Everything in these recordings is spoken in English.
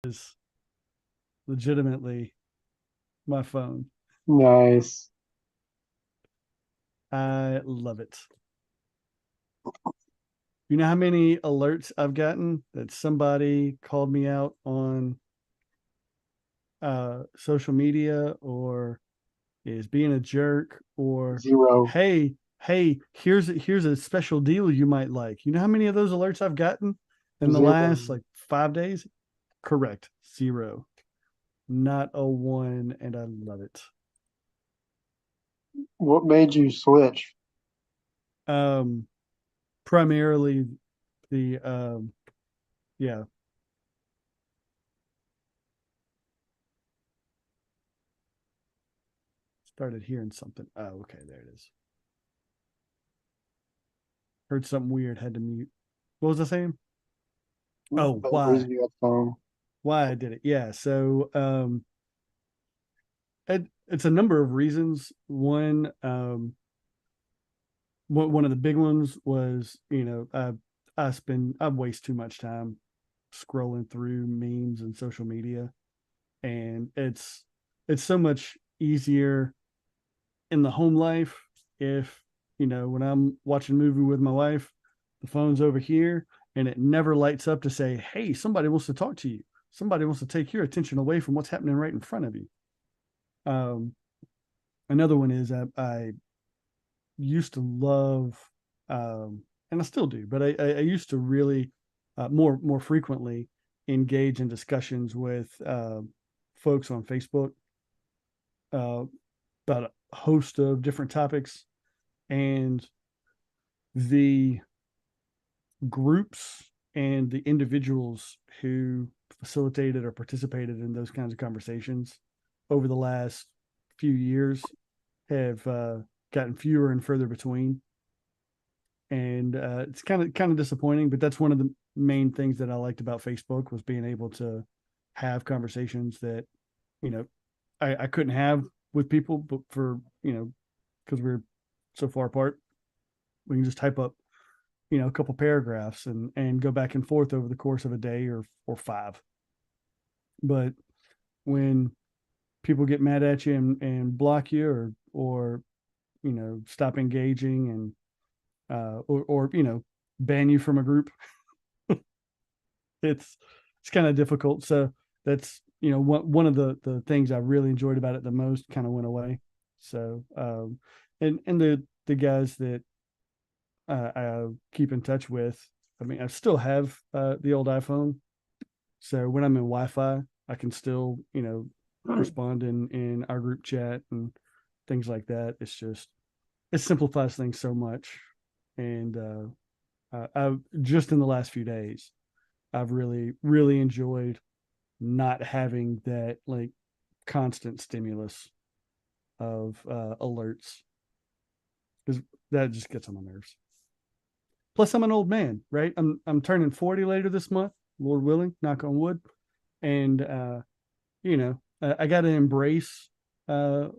is legitimately my phone. Nice. I love it. You know how many alerts I've gotten that somebody called me out on social media or is being a jerk or Zero. hey, here's a special deal you might like. You know how many of those alerts I've gotten in the Zero. last like 5 days? Correct. Zero. Not a one, and I love it. What made you switch? Um primarily the yeah, started hearing something. Oh, okay, there it is. Heard something weird, had to mute. What was I saying? Oh, The why? reason you got the phone. Why I did it. Yeah. So it's a number of reasons. One of the big ones was, I waste too much time scrolling through memes and social media, and it's so much easier in the home life if when I'm watching a movie with my wife, the phone's over here and it never lights up to say, hey, somebody wants to talk to you, somebody wants to take your attention away from what's happening right in front of you. um, Another one is I used to love, and I still do, but I used to really more frequently engage in discussions with folks on Facebook uh, about a host of different topics, and the groups and the individuals who facilitated or participated in those kinds of conversations over the last few years have gotten fewer and further between, and it's kind of disappointing. But that's one of the main things that I liked about Facebook was being able to have conversations that you know I couldn't have with people, but for because we're so far apart, we can just type up a couple paragraphs and go back and forth over the course of a day or five. But when people get mad at you and block you or stop engaging and or ban you from a group, it's it's kind of difficult. So that's one of the things I really enjoyed about it the most kind of went away. So and the guys that I keep in touch with, I mean, I still have the old iPhone. So when I'm in Wi-Fi, I can still, respond in our group chat and things like that. It's just it simplifies things so much. And I've just in the last few days, I've really enjoyed not having that like constant stimulus of alerts because that just gets on my nerves. Plus, I'm an old man, right? I'm turning 40 later this month, Lord willing, knock on wood, and I got to embrace uh,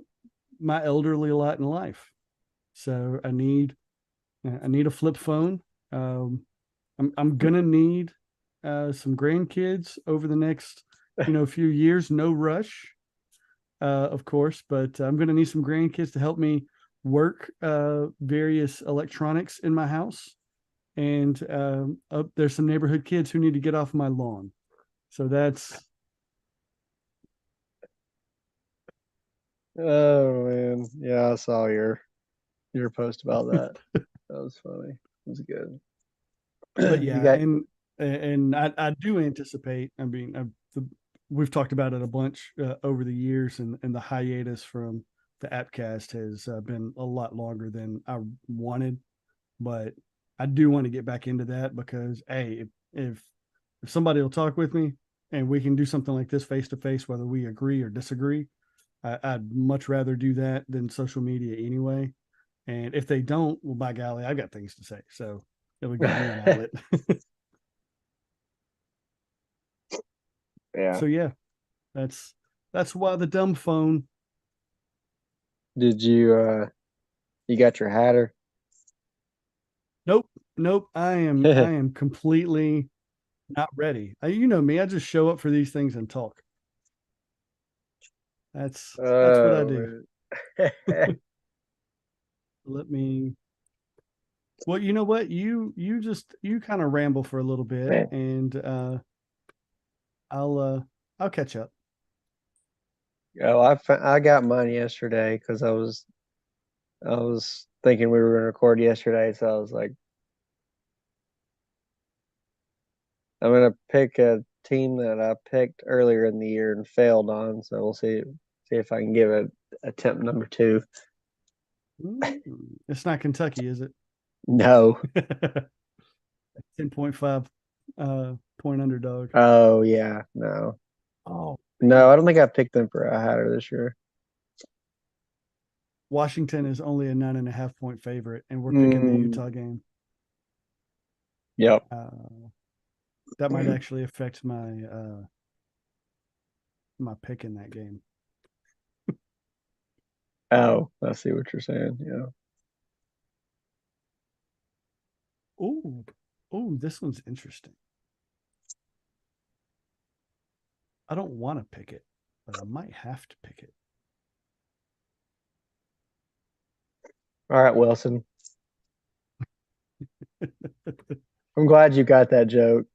my elderly lot in life. So I need a flip phone. Um, I'm gonna need some grandkids over the next few years. No rush, of course, but I'm gonna need some grandkids to help me work various electronics in my house. And there's some neighborhood kids who need to get off my lawn. So that's Oh man. Yeah, I saw your post about that. That was funny. It was good. but You yeah, got and I do anticipate. I mean, we've talked about it a bunch over the years, and the hiatus from the Appcast has been a lot longer than I wanted, but I do want to get back into that because hey, if somebody will talk with me and we can do something like this face to face, whether we agree or disagree, I'd much rather do that than social media anyway. And if they don't, well, by golly, I've got things to say. So it'll give me an outlet. yeah. So yeah, that's that's why the dumb phone. Did you got your hatter? Nope, nope. I am completely Not ready. You know me. I just show up for these things and talk. That's what I Oh do. man. Let me. Well, you know what? You kind of ramble for a little bit, and I'll uh I'll catch up. Oh, I got mine yesterday because I was thinking we were going to record yesterday, so I was like, I'm going to pick a team that I picked earlier in the year and failed on. So we'll see if I can give it attempt number two. Mm, it's not Kentucky, is it? No. 10.5 point underdog. Oh yeah, no, Oh no. man. I don't think I picked them for a hatter this year. Washington is only a 9.5 point favorite, and we're picking the Mm, Utah game. yep. That might actually affect my pick in that game. Oh, I see what you're saying. Yeah. Oh, oh, this one's interesting. I don't want to pick it, but I might have to pick it. All right, Wilson. I'm glad you got that joke.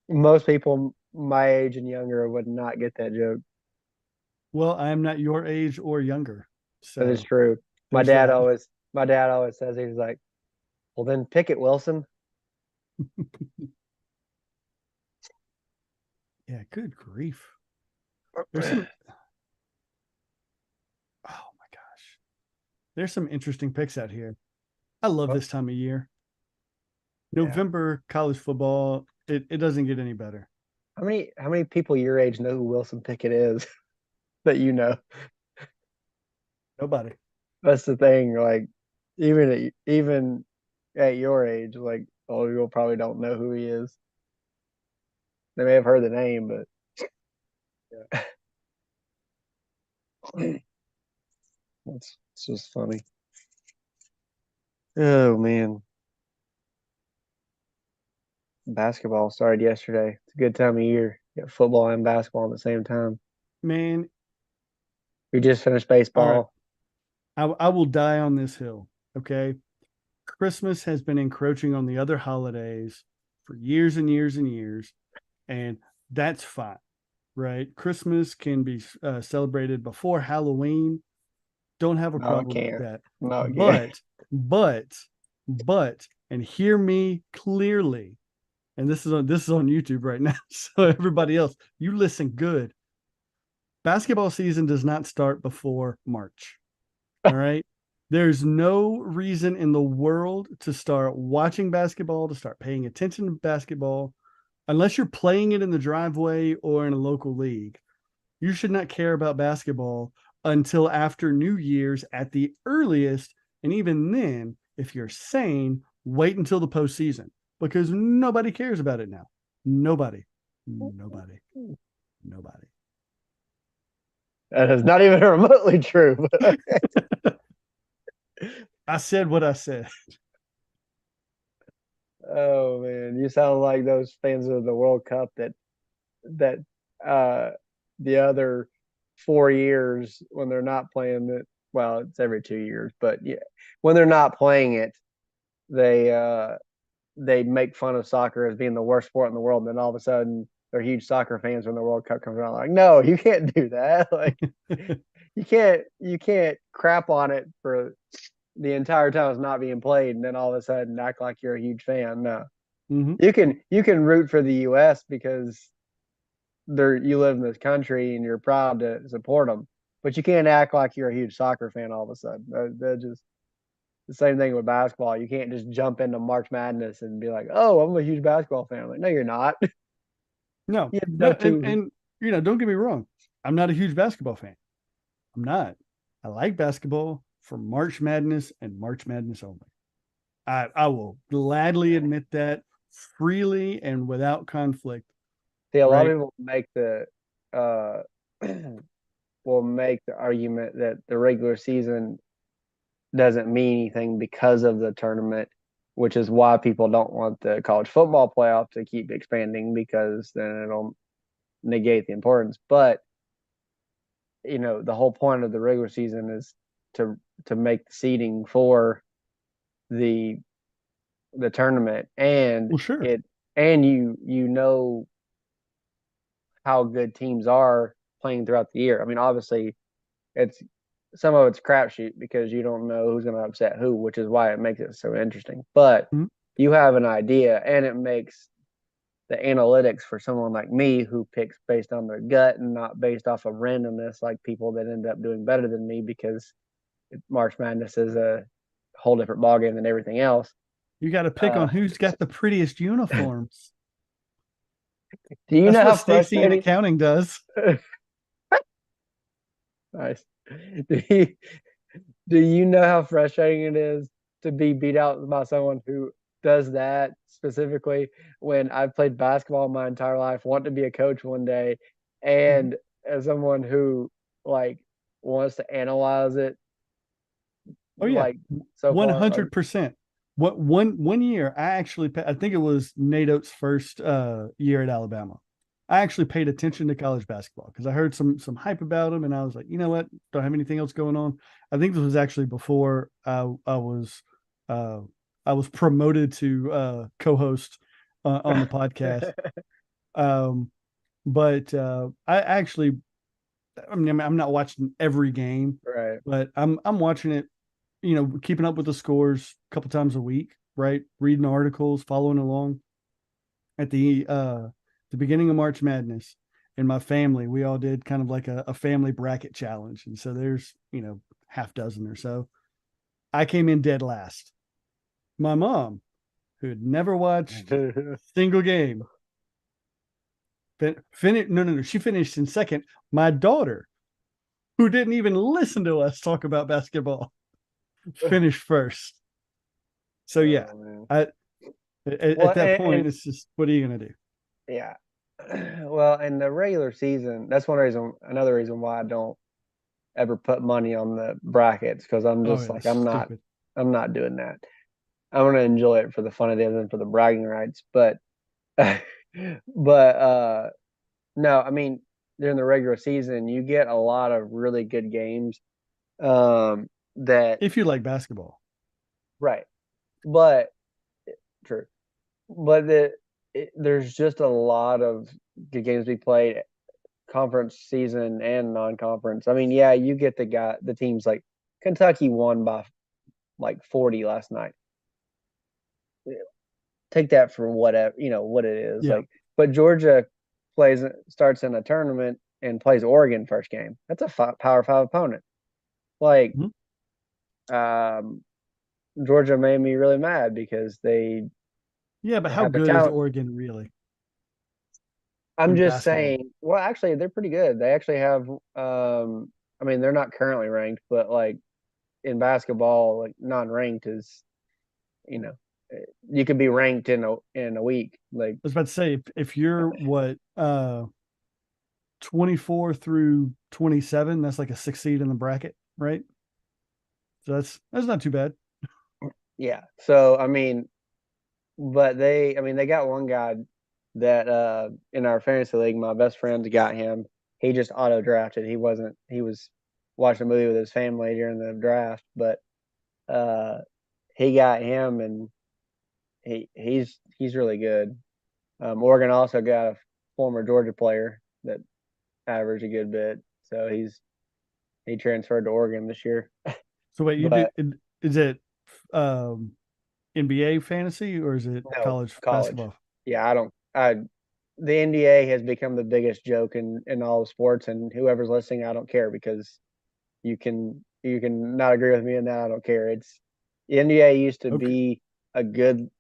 Most people my age and younger would not get that joke. Well, I am not your age or younger, That is so true. My there's dad that. always my dad always says he's like, "Well, then pick it, Wilson." Yeah, good grief. There's some. Oh my gosh, there's some interesting picks out here. I love Oh, this time of year. yeah. November college football. It doesn't get any better. How many people your age know who Wilson Pickett is that you know? Nobody. That's the thing. Like even at your age, like oh, you probably don't know who he is. They may have heard the name, but yeah. It's just funny. Oh man, basketball started yesterday. It's a good time of year. You got football and basketball at the same time. Man, We just finished all right. baseball. I will die on this hill. Okay. Christmas has been encroaching on the other holidays for years and years and years, and that's fine, right? Christmas can be celebrated before Halloween. Don't have a No, it problem with can't. that. No, it can't. But, but, and hear me clearly. And this is on YouTube right now. So everybody else, you listen good. Basketball season does not start before March. All right. There's no reason in the world to start watching basketball, to start paying attention to basketball, unless you're playing it in the driveway or in a local league. You should not care about basketball until after New Year's at the earliest. And even then, if you're sane, wait until the postseason because nobody cares about it now. Nobody, nobody, nobody. That is not even remotely true. I said what I said. Oh man, you sound like those fans of the World Cup that uh the other 4 years when they're not playing it. Well, it's every 2 years, but yeah, when they're not playing it, they they make fun of soccer as being the worst sport in the world, and then all of a sudden they're huge soccer fans when the World Cup comes around. Like, no, you can't do that. Like, you can't crap on it for the entire time it's not being played, and then all of a sudden act like you're a huge fan. No, Mm-hmm. you can root for the U.S. because you live in this country and you're proud to support them, but you can't act like you're a huge soccer fan all of a sudden. That just the same thing with basketball. You can't just jump into March Madness and be like, "Oh, I'm a huge basketball fan." Like, no, you're not. No, You no, know too. and don't get me wrong. I'm not a huge basketball fan. I'm not. I like basketball for March Madness and March Madness only. I will gladly admit that freely and without conflict, See, a lot of right? people uh, will make the argument that the regular season doesn't mean anything because of the tournament. which is why people don't want the college football playoff to keep expanding because then it'll negate the importance. But the whole point of the regular season is to make the seeding for the tournament, and Well, sure. you know how good teams are playing throughout the year. I mean, obviously, it's some of it's crapshoot because you don't know who's going to upset who, which is why it makes it so interesting. But Mhm. you have an idea, and it makes the analytics for someone like me who picks based on their gut and not based off of randomness, like people that end up doing better than me because March Madness is a whole different ballgame than everything else. You got to pick Uh, on who's got the prettiest uniforms. do you That's know what how Stacy in frustrating? accounting does. Nice. Do you, do you know how frustrating it is to be beat out by someone who does that specifically when I've played basketball my entire life, want to be a coach one day, Mhm. and as someone who like wants to analyze it Oh yeah, like so far, like 100%. What one year I actually I think it was Nate's first year at Alabama. I actually paid attention to college basketball because I heard some hype about him, and I was like, you know what? Don't have anything else going on. I think this was actually before uh, I was promoted to co-host on the podcast. Um, but I actually, I mean, I'm not watching every game, right. but I'm watching it, keeping up with the scores a couple times a week, right? Reading articles, following along. At the beginning of March Madness, in my family, we all did kind of like a family bracket challenge. And so there's, half dozen or so. I came in dead last. My mom, who had never watched a single game, no, she finished in second. My daughter, who didn't even listen to us talk about basketball, finished first. So yeah, Oh man. I at Well, that and point, it's just, what are you gonna do? yeah. Well, in the regular season, that's another reason why I don't ever put money on the brackets because I'm Oh just yeah, like stupid. I'm not doing that. I want to enjoy it for the fun of it and for the bragging rights, but but no, I mean during the regular season you get a lot of really good games. That If you like basketball. right, but true, but there's just a lot of good games we played conference season and non-conference. I mean, yeah, you get the teams like Kentucky won by like 40 last night. Take that for whatever what it is. Yeah. Like, but Georgia starts in a tournament and plays Oregon first game. That's a Power Five opponent. Like, Mhm. um, Georgia made me really mad because Yeah, but how have the good is talent. Oregon really I'm in just basketball? saying. Well, actually, they're pretty good. They actually have. I mean, they're not currently ranked, but like in basketball, like non-ranked is you know you could be ranked in a week. Like, I was about to say, if you're what 24 through 27, that's like a 6 seed in the bracket, right? So that's not too bad. yeah. So I mean, but I mean, they got one guy that in our fantasy league, my best friends got him. He just auto drafted. He was watching a movie with his family during the draft, but uh he got him and he's really good. Oregon also got a former Georgia player that averaged a good bit. So he transferred to Oregon this year. So wait, But is it um NBA fantasy or is it no, college college. basketball? Yeah, I don't I the NBA has become the biggest joke in all of sports, and whoever's listening, I don't care because you can not agree with me in that. I don't care. It's the NBA used to Okay. be a good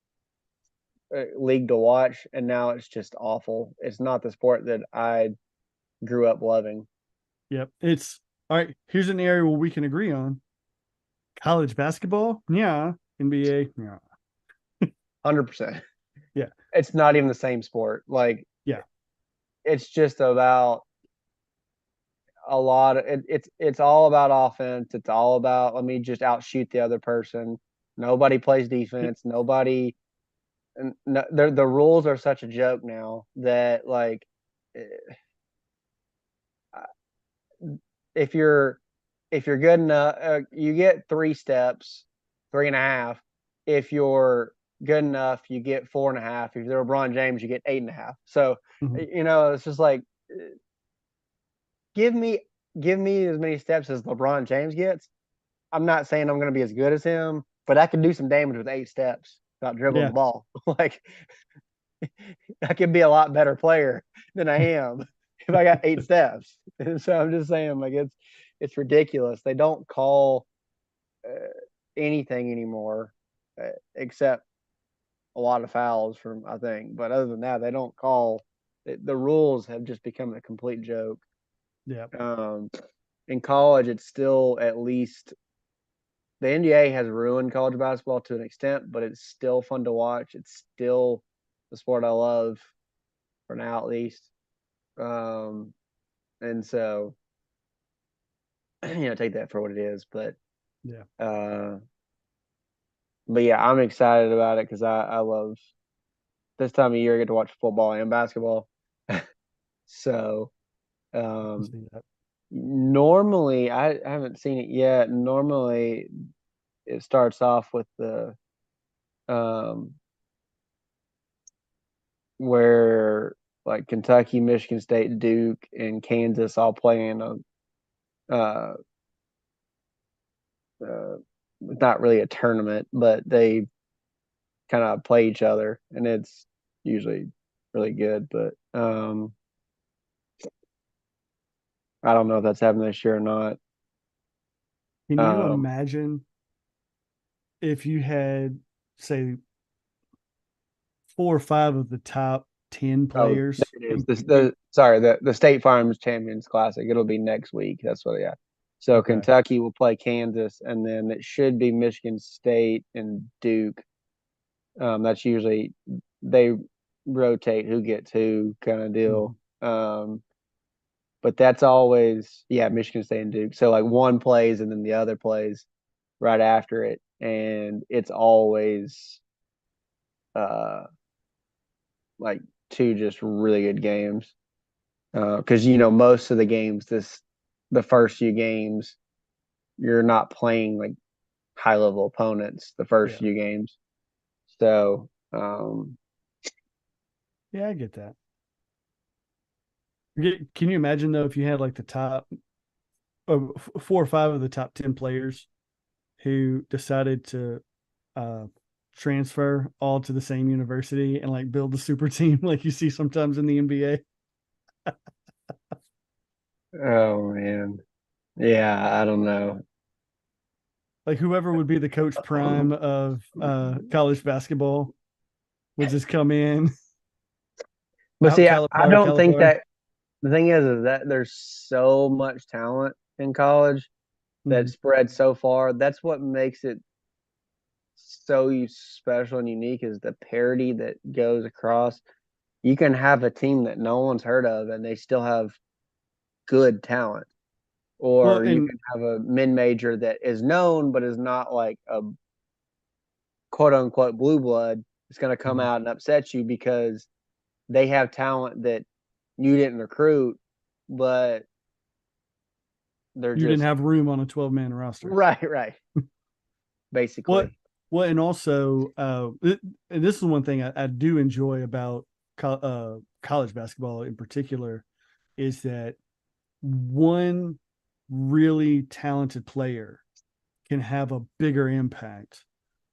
league to watch, and now it's just awful. It's not the sport that I grew up loving. Yep. It's all right. Here's an area where we can agree on college basketball. Yeah. NBA. Yeah. 100%. Yeah. It's not even the same sport. Like Yeah. it's just about a lot of it's all about offense. It's all about let me just outshoot the other person. Nobody plays Yeah. defense. Nobody, and no, the rules are such a joke now that like, eh, if you're good enough, you get 3 steps, 3.5. If you're good enough, you get 4.5. If you're LeBron James, you get 8.5. So, Mhm. it's just like, give me as many steps as LeBron James gets. I'm not saying I'm going to be as good as him, but I can do some damage with 8 steps without dribbling Yeah. the ball. Like, I could be a lot better player than I am if I got 8 steps. And so I'm just saying, like, it's ridiculous. They don't call uh, anything anymore, except a lot of fouls from, I think. But other than that, they don't call. The rules have just become a complete joke. Yeah. Um, in college, it's still, at least the NBA has ruined college basketball to an extent, but it's still fun to watch. It's still the sport I love for now, at least. Um, and so, take that for what it is. Yeah. Uh, but yeah, I'm excited about it because I love this time of year. I get to watch football and basketball. So, I can um, see that. normally I haven't seen it yet. Normally, it starts off with the um, where like Kentucky, Michigan State, Duke, and Kansas all play in uh, not really a tournament, but they kind of play each other, and it's usually really good. But I don't know if that's happening this year or not. Can you Um, imagine if you had, say, 4 or 5 of the top 10 oh, players there it is. in, This in the sorry, the State Farms Champions Classic. It'll be next week. That's what. Yeah. So okay. Kentucky will play Kansas, and then it should be Michigan State and Duke. That's usually they rotate who gets who kind of deal. Mhm. But that's always, yeah, Michigan State and Duke. So like one plays and then the other plays right after it, and it's always uh like two just really good games. Because most of the games, the first few games, you're not playing like high level opponents the first Yeah. few games. So Yeah, I get that. Can you imagine though if you had like the top 4 or 5 of the top 10 players who decided to uh, transfer all to the same university and like build a super team like you see sometimes in the NBA? oh man, yeah, I don't know. Like whoever would be the coach prime of college basketball would just come in, But out see, I Calibar, don't think Calibar. that the thing is that there's so much talent in college that Mhm. spreads so far. That's what makes it so special and unique is the parity that goes across. You can have a team that no one's heard of and they still have good talent. Well, Or you and can have a mid major that is known but is not like a quote unquote blue blood. It's going to come mhm, out and upset you because they have talent that you didn't recruit, but they're you didn't just have room on a 12-man roster. right, right, What? basically. Well, and also, and this is one thing I do enjoy about college basketball in particular is that one really talented player can have a bigger impact,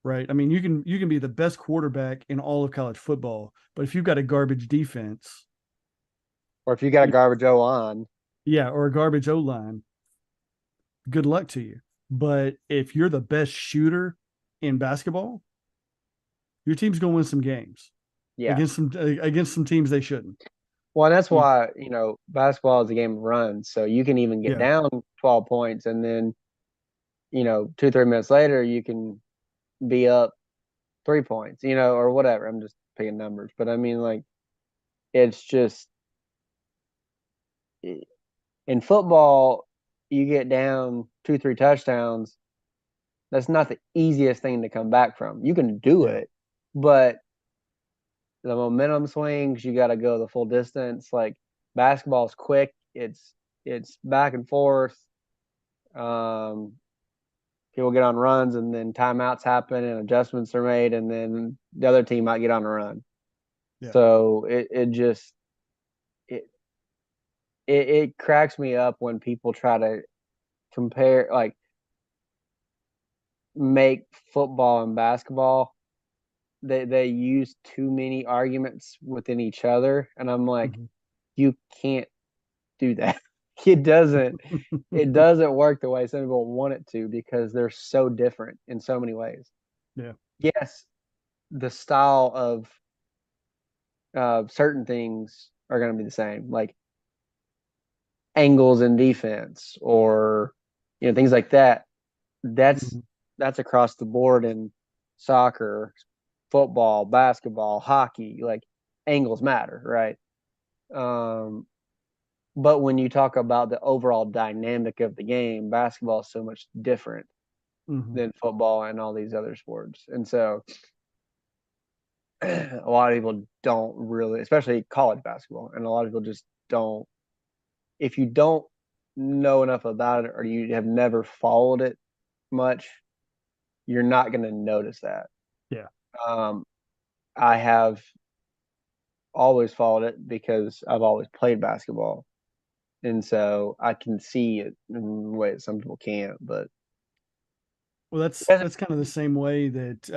right? I mean, you can be the best quarterback in all of college football, but if you've got a garbage defense, Or if you got a you know, garbage O line, yeah, or a garbage O line, good luck to you. But if you're the best shooter in basketball, your team's going to win some games yeah. against some teams they shouldn't. Well, and that's You, why, basketball is a game of runs. So you can even get yeah, down 12 points and then, 2, 3 minutes later, you can be up 3 points, or whatever. I'm just picking numbers. But I mean, like, it's just in football, you get down 2, 3 touchdowns. That's not the easiest thing to come back from. You can do Yeah. it, but the momentum swings, you got to go the full distance. Like basketball's quick. It's back and forth. Um, People get on runs and then timeouts happen and adjustments are made and then the other team might get on a run. Yeah. So it just it, it cracks me up when people try to compare like make football and basketball. They use too many arguments within each other and I'm like, Mhm. you can't do that. It doesn't work the way some people want it to because they're so different in so many ways. Yeah. Yes, the style of certain things are going to be the same, like angles in defense or things like that. That's Mhm. that's across the board in soccer, football, basketball, hockey. Like angles matter, right? Um, but when you talk about the overall dynamic of the game, basketball is so much different Mhm. than football and all these other sports. And so a lot of people don't really, especially college basketball, and a lot of people just don't. If you don't know enough about it or you have never followed it much, you're not going to notice that. Yeah. Um, I have always followed it because I've always played basketball. And so I can see it in ways some people can't, but Well, that's kind of the same way that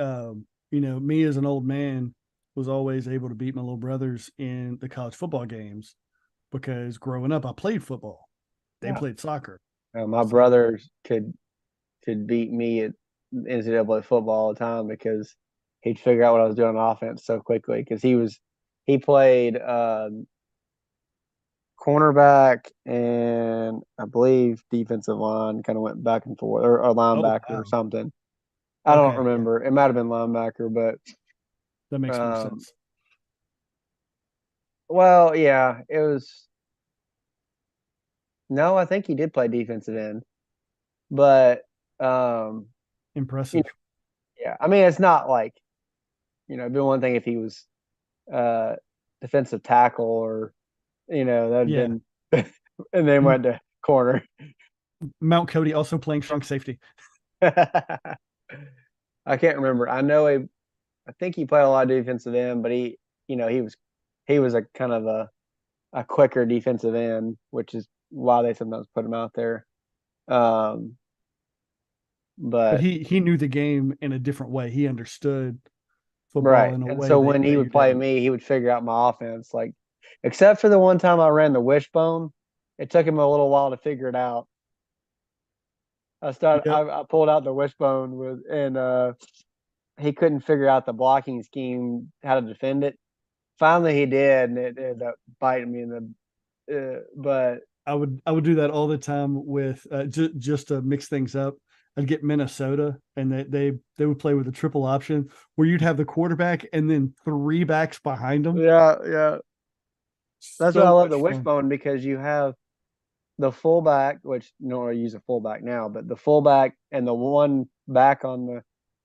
me as an old man was always able to beat my little brothers in the college football games because growing up I played football. They yeah, played soccer. my So, brothers could beat me at NCAA football all the time because he'd figure out what I was doing on offense so quickly because he played cornerback and I believe defensive line kind of went back and forth or oh linebacker or wow. something. I don't Okay, yeah. remember. It might have been linebacker, That but makes more sense. well, yeah, it was no, I think he did play defensive end, but um, you know, Impressive. yeah, I mean, it's not like it'd be one thing if he was uh defensive tackle or that'd Yeah. been and then M- went to corner. Mount Cody also playing strong safety. I can't remember. I think he played a lot of defensive end, but he was a kind of a quicker defensive end, which is why they sometimes put him out there. Um, But but he knew the game in a different way. He understood football right, in a and way so when he that would you play didn't. me, he would figure out my offense. Like, except for the one time I ran the wishbone, it took him a little while to figure it out. Yep. I pulled out the wishbone with, and he couldn't figure out the blocking scheme, how to defend it. Finally, he did, and it ended up biting me in the. But I would do that all the time with just to mix things up. I'd get Minnesota, and they would play with a triple option where you'd have the quarterback and then three backs behind them. yeah, yeah, that's why I So love the much fun. wishbone because you have the fullback, which I use a fullback now, but the fullback and the one back on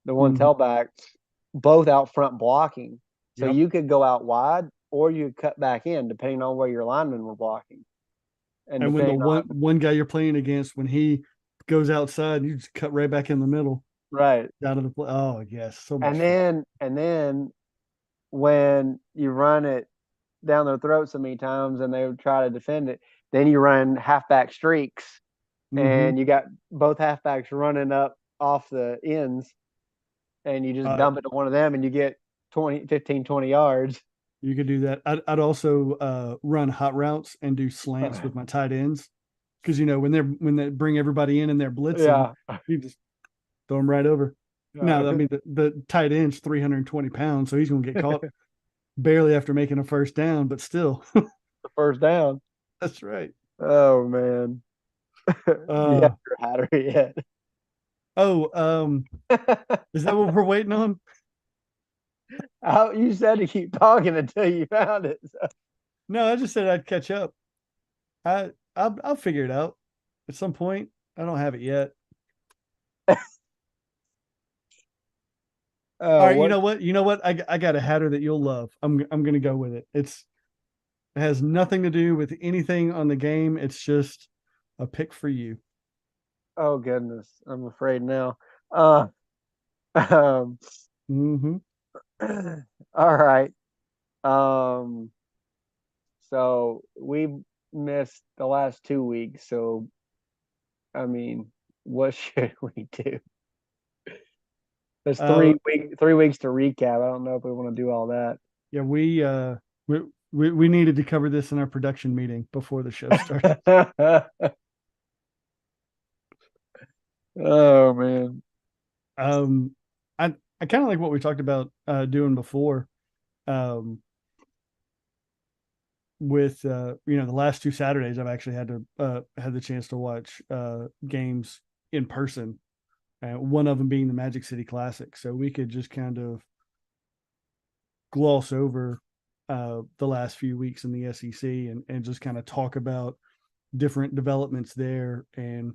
the one Hmm. tailback, both out front blocking. So Yep. you could go out wide or you could cut back in depending on where your linemen were blocking and And when the depending on one guy you're playing against, when he goes outside, you just cut right back in the middle right. out of the play. Oh yes, so much And fun. then when you run it down their throat so many times and they would try to defend it, then you run halfback streaks Hmm. and you got both halfbacks running up off the ends and you just Uh, dump it to one of them and you get 20, 15, 20 yards. you could do that. I'd also run hot routes and do slants with my tight ends because when they bring everybody in and they're blitzing, Yeah. you just throw them right over. Now, I The mean, the tight end's 320 pounds, so he's going to get caught barely after making a first down, but still, first down. that's right. Oh man. Do you have Uh, your Hattery yet? oh, is that what we're waiting on? You said to keep talking until you found it. So. No, I just said I'd catch up. I'll figure it out at some point. I don't have it yet. All right, you What? know what? You know what? I got a hatter that you'll love. I'm gonna go with it. It has nothing to do with anything on the game. It's just a pick for you. Oh goodness, I'm afraid now. Uh, um, Mm-hmm. all right. Um, so we missed the last 2 weeks. So I mean, what should we do? There's Uh, 3 weeks to recap. I don't know if we want to do all that. yeah, we needed to cover this in our production meeting before the show started. Oh man. Um, I kind of like what we talked about doing before. Um, with the last two Saturdays, I've actually had the chance to watch games in person. One of them being the Magic City Classic, so we could just kind of gloss over the last few weeks in the SEC and just kind of talk about different developments there and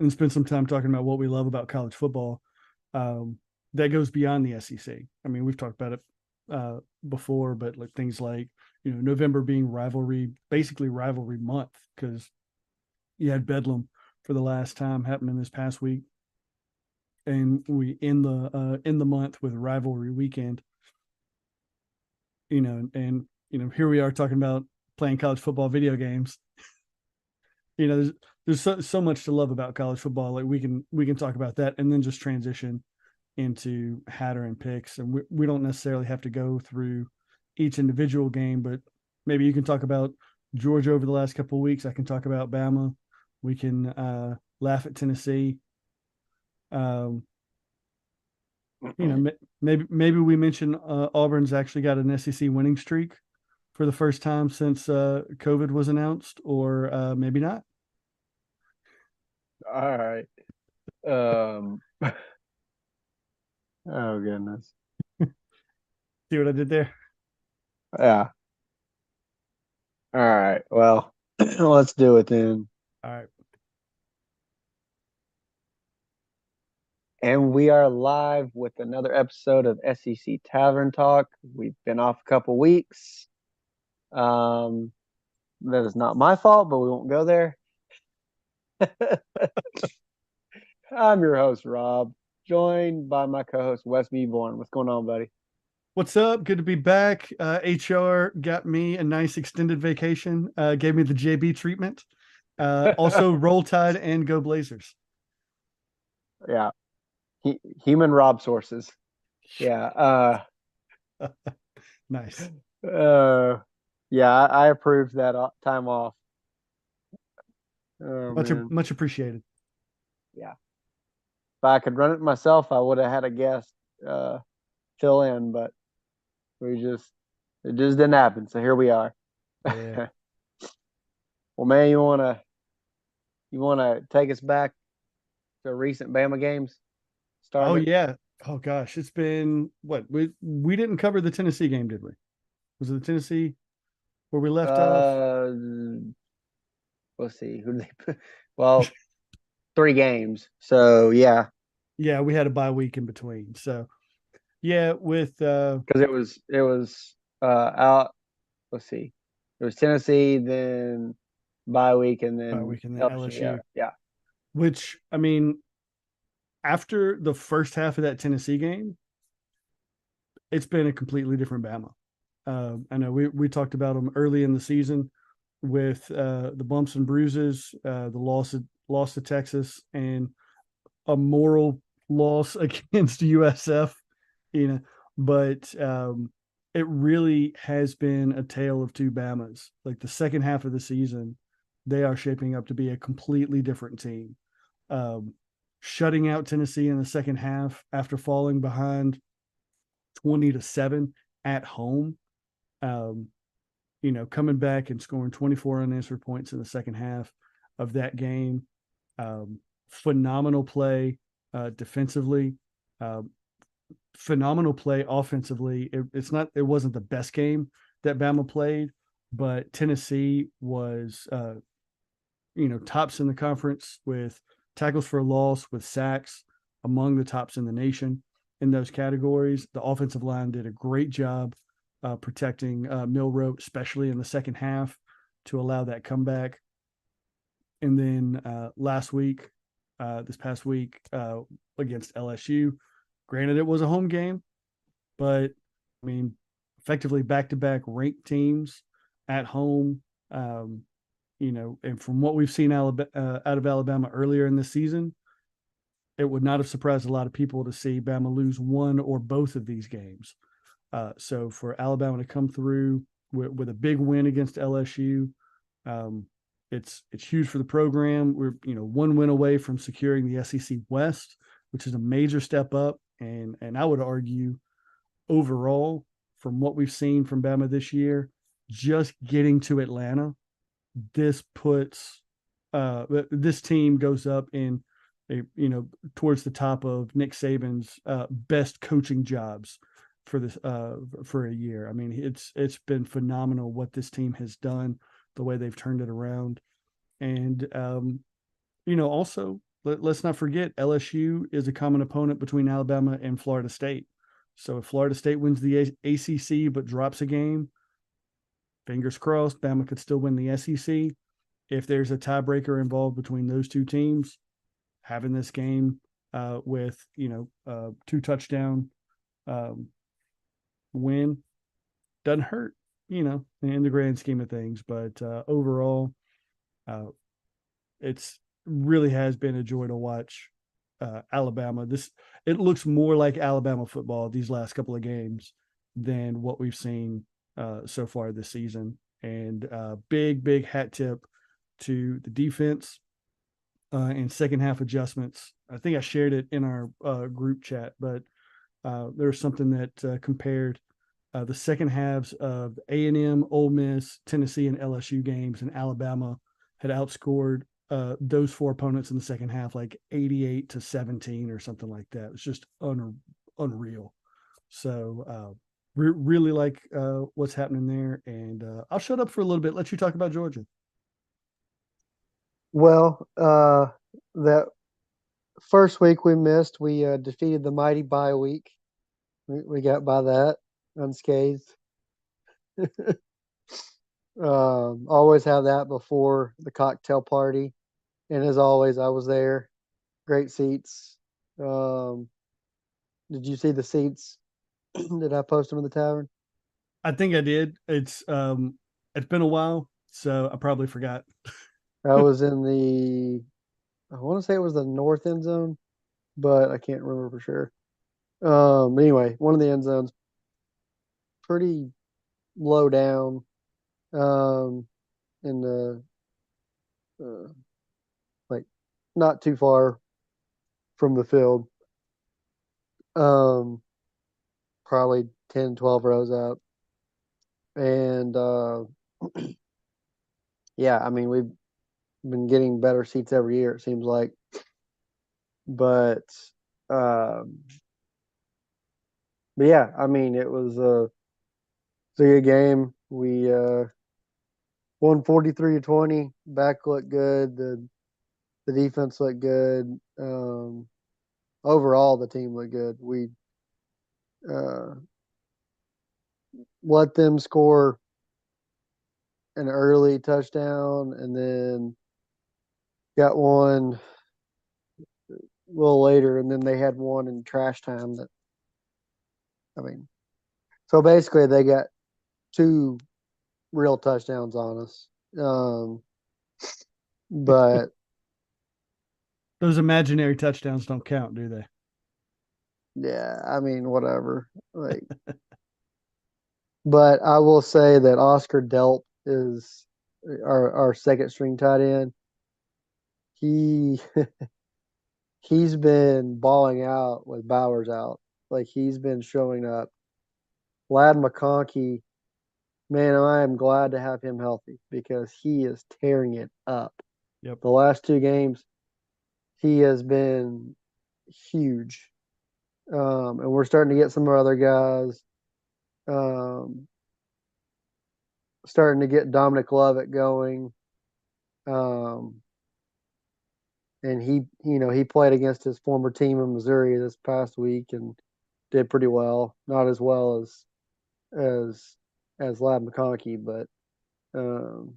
spend some time talking about what we love about college football that goes beyond the SEC. I mean, we've talked about it before, but like things like November being basically rivalry month because you had Bedlam for the last time happening this past week, and we in the month with rivalry weekend. And here we are talking about playing college football video games. There's so much to love about college football. Like we can talk about that and then just transition into Hatter and picks. And we don't necessarily have to go through each individual game, but maybe you can talk about Georgia over the last couple of weeks. I can talk about Bama. We can laugh at Tennessee. Um, maybe we mention Auburn's actually got an SEC winning streak for the first time since COVID was announced, or maybe not. All right. Um, oh goodness. See what I did there? Yeah. All right. Well, let's do it then. All right. And we are live with another episode of SEC Tavern Talk. We've been off a couple weeks. Um, that is not my fault, but we won't go there. I'm your host, Rob, joined by my co-host, Wes Meeborn. What's going on, buddy? What's up? Good to be back. HR got me a nice extended vacation, gave me the JB treatment. Also, Roll Tide and Go Blazers. Yeah, human Rob sources. Yeah. Nice. Uh, yeah, I approved that time off. Oh man. Much appreciated. Yeah. If I could run it myself, I would have had a guest uh, fill in, but we just it just didn't happen. So here we are. Yeah. Well, man, you wanna take us back to recent Bama games? Oh Started. yeah. Oh gosh, it's been what we didn't cover the Tennessee game, did we? Was it the Tennessee where we left off? Uh, let's see who did they put. Well, 3 games. So yeah, Yeah, we had a bye week in between. So yeah, with because it was out. Let's see, it was Tennessee, then bye week, and bye then week and then LSU. Yeah, LSU, yeah. which I mean, after the first half of that Tennessee game, it's been a completely different Bama. I know we talked about them early in the season with the bumps and bruises, the loss to Texas, and a moral loss against USF. You know, but it really has been a tale of two Bamas. Like the second half of the season, they are shaping up to be a completely different team. Um, Shutting out Tennessee in the second half after falling behind 20-7 at home. Um, Coming back and scoring 24 unanswered points in the second half of that game. Phenomenal play defensively. Um, Phenomenal play offensively. It wasn't the best game that Bama played, but Tennessee was tops in the conference with tackles for a loss, with sacks, among the tops in the nation. in those categories. The offensive line did a great job protecting Milrow, especially in the second half, to allow that comeback. And then this past week against LSU, granted it was a home game, but I mean, effectively back-to-back ranked teams at home. Um, and from what we've seen out of Alabama earlier in the season, it would not have surprised a lot of people to see Bama lose one or both of these games. So for Alabama to come through with a big win against LSU, um, it's huge for the program. We're one win away from securing the SEC West, which is a major step up, and I would argue overall from what we've seen from Bama this year, just getting to Atlanta, this puts this team goes up in towards the top of Nick Saban's best coaching jobs for this for a year. I mean, it's been phenomenal what this team has done, the way they've turned it around, and also let's not forget LSU is a common opponent between Alabama and Florida State. So if Florida State wins the ACC but drops a game, fingers crossed, Bama could still win the SEC. If there's a tiebreaker involved between those two teams, having this game with two touchdown win doesn't hurt, in the grand scheme of things. But overall, it's really has been a joy to watch Alabama. It looks more like Alabama football these last couple of games than what we've seen so far this season. And big hat tip to the defense and second half adjustments. I think I shared it in our group chat, but there's something that compared the second halves of A&M, Ole Miss, Tennessee, and LSU games, and Alabama had outscored those four opponents in the second half like 88-17 or something like that. It's just unreal. So really like what's happening there. And I'll shut up for a little bit, let you talk about Georgia. Well, that first week we missed, we defeated the mighty bye week. We got by that unscathed. Always have that before the cocktail party. And as always, I was there. Great seats. Did you see the seats? Did I post them in the tavern? I think I did. It's been a while, so I probably forgot. I was in I want to say it was the north end zone, but I can't remember for sure. Anyway, one of the end zones, pretty low down, in the uh, like not too far from the field. Um, Probably 10, 12 rows up. And yeah, I mean, we've been getting better seats every year, it seems like. But um, but yeah, I mean, it's a good game. We won 43-20. Back looked good. The defense looked good. Overall, the team looked good. We uh, let them score an early touchdown, and then got one a little later, and then they had one in trash time. That I mean, so basically they got two real touchdowns on us. But Those imaginary touchdowns don't count, do they? yeah, I mean, whatever. Like, but I will say that Oscar Delp is our second string tight end. He he's been balling out with Bowers out. Like he's been showing up. Lad McConkey, man, I am glad to have him healthy because he is tearing it up. Yep. The last two games, he has been huge. And we're starting to get some of our other guys. Um, Starting to get Dominic Lovett going. Um, and he played against his former team in Missouri this past week, and did pretty well. Not as well as as Lab McConkey, um,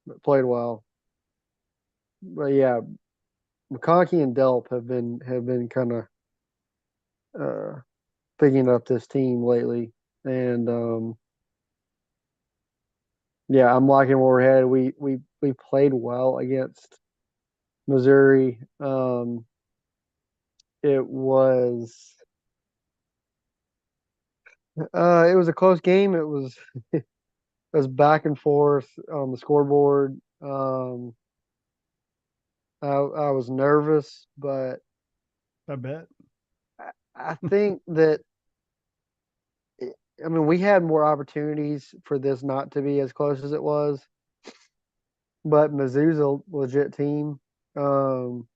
but played well. But yeah, McConkey and Delp have been kind of uh, picking up this team lately, and yeah, I'm liking where we're headed. We played well against Missouri. It was a close game. It was back and forth on the scoreboard. I was nervous, but I bet. I think that I mean we had more opportunities for this not to be as close as it was. But Mizzou's a legit team. Um,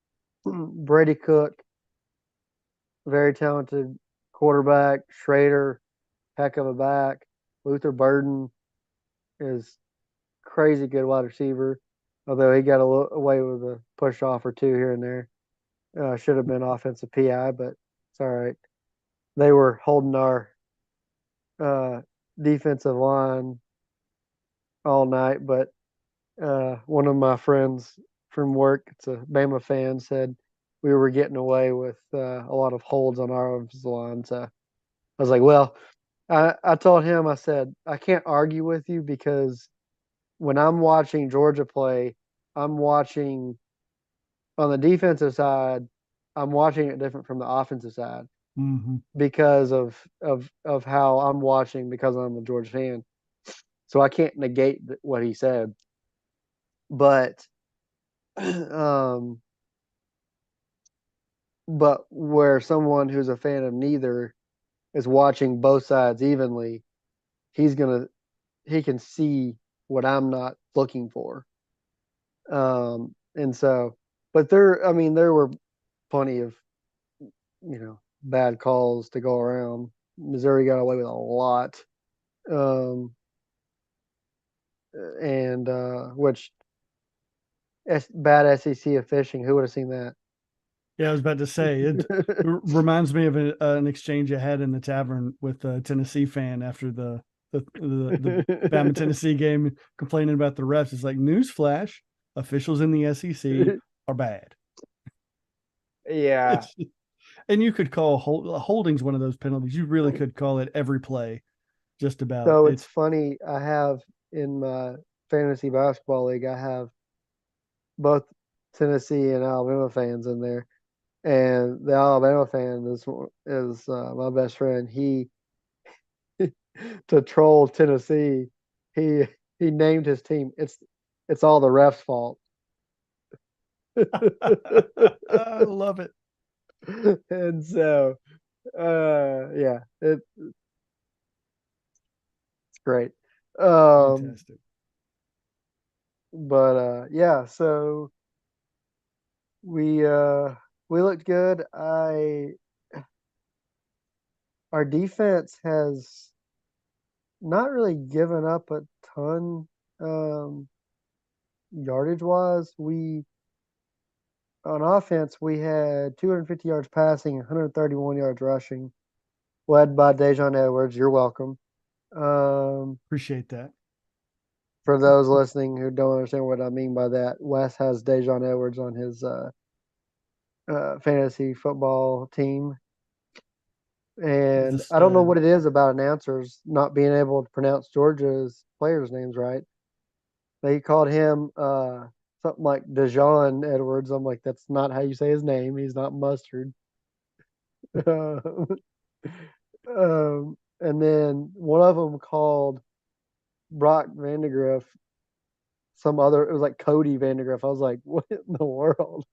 Brady Cook, very talented quarterback. Schrader, heck of a back. Luther Burden is crazy good wide receiver, although he got away with a push off or two here and there. Should have been offensive PI, but it's all right. They were holding our uh, defensive line all night, but one of my friends from work, it's a Bama fan, said we were getting away with a lot of holds on our offensive line. So I was like, well, I told him, I said, I can't argue with you because when I'm watching Georgia play, I'm watching on the defensive side, I'm watching it different from the offensive side Mm-hmm. because of how I'm watching because I'm a Georgia fan. So I can't negate what he said, but um, but where someone who's a fan of neither is watching both sides evenly, he's gonna he can see what I'm not looking for. And so, but I mean, there were plenty of bad calls to go around. Missouri got away with a lot, um, and which bad SEC fishing. Who would have seen that? Yeah, I was about to say it reminds me of an exchange I had in the tavern with a Tennessee fan after the Bama Tennessee game, complaining about the refs. It's like newsflash: officials in the SEC are bad. Yeah. It's and you could call holdings one of those penalties. You really could call it every play, just about. So it's It's funny. I have in my fantasy basketball league, I have both Tennessee and Alabama fans in there, and the Alabama fan is my best friend. He to troll Tennessee, he he named his team. It's all the refs' fault. I love it. And so yeah, it's great. Um, Fantastic. but yeah, so we uh we looked good. I Our defense has not really given up a ton um yardage wise. We On offense we had 250 yards passing, 131 yards rushing, led by Dejon Edwards. You're welcome. Um Appreciate that. for those listening who don't understand what I mean by that, Wes has Dejon Edwards on his fantasy football team. He's a And I don't know stud. what it is about announcers not being able to pronounce Georgia's players' names right. They called him something like Dejon Edwards. I'm like, that's not how you say his name. He's not mustard. And then one of them called Brock Vandegrift some other. It was like Cody Vandegrift. I was like, what in the world?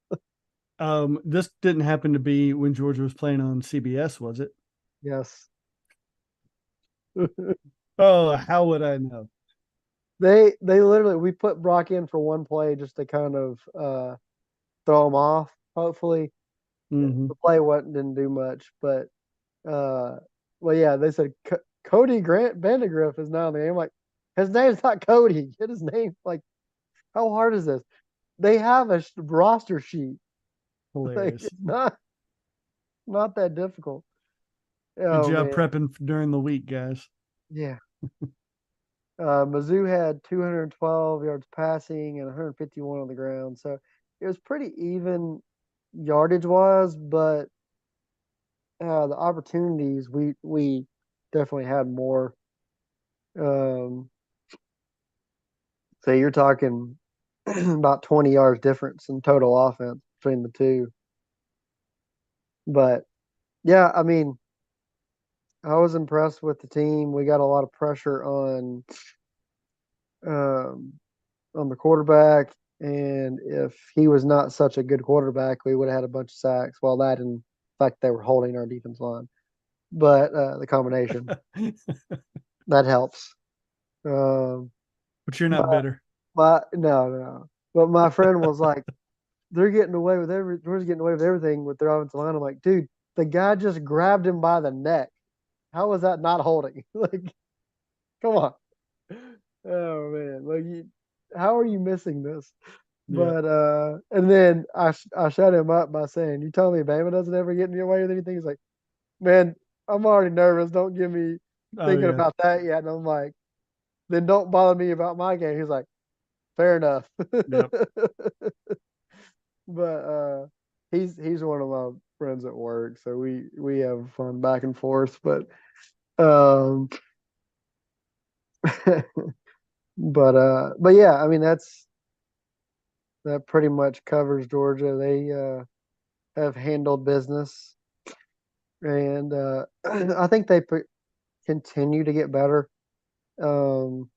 This didn't happen to be when Georgia was playing on CBS, was it? Yes. Oh, how would I know? They literally we put Brock in for one play just to kind of throw him off. Hopefully, Mm-hmm. the play wasn't didn't do much, but uh, well, yeah, they said Cody Grant Vandegrift is now in the game. Like his name's not Cody. Get his name. Like how hard is this? They have a roster sheet. Like Hilarious. it's not that difficult. Good Oh job man, prepping during the week, guys. yeah. Mizzou had 212 yards passing and 151 on the ground, so it was pretty even yardage wise, but the opportunities we definitely had more. Um, so you're talking about 20 yards difference in total offense between the two. But yeah, I mean, I was impressed with the team. We got a lot of pressure um, on the quarterback, and if he was not such a good quarterback, we would have had a bunch of sacks. Well, that and the fact they were holding our defense line, but the combination But that helps. Um, you're my not bitter. no, but my friend was like, they're getting away with Georgia's getting away with everything with their offensive line. I'm like, dude, the guy just grabbed him by the neck. How was that not holding? Like, come on. Oh man, how are you missing this? Yeah. But and then I shut him up by saying, "You tell me Bama doesn't ever get in your way with anything." He's like, "Man, I'm already nervous. Don't get me Oh thinking yeah. about that yet." And I'm like, "Then don't bother me about my game." He's like, "Fair enough." Yep. But he's one of my friends at work, so we have fun back and forth. But um, but yeah, I mean that pretty much covers Georgia. They have handled business, and I think they continue to get better um,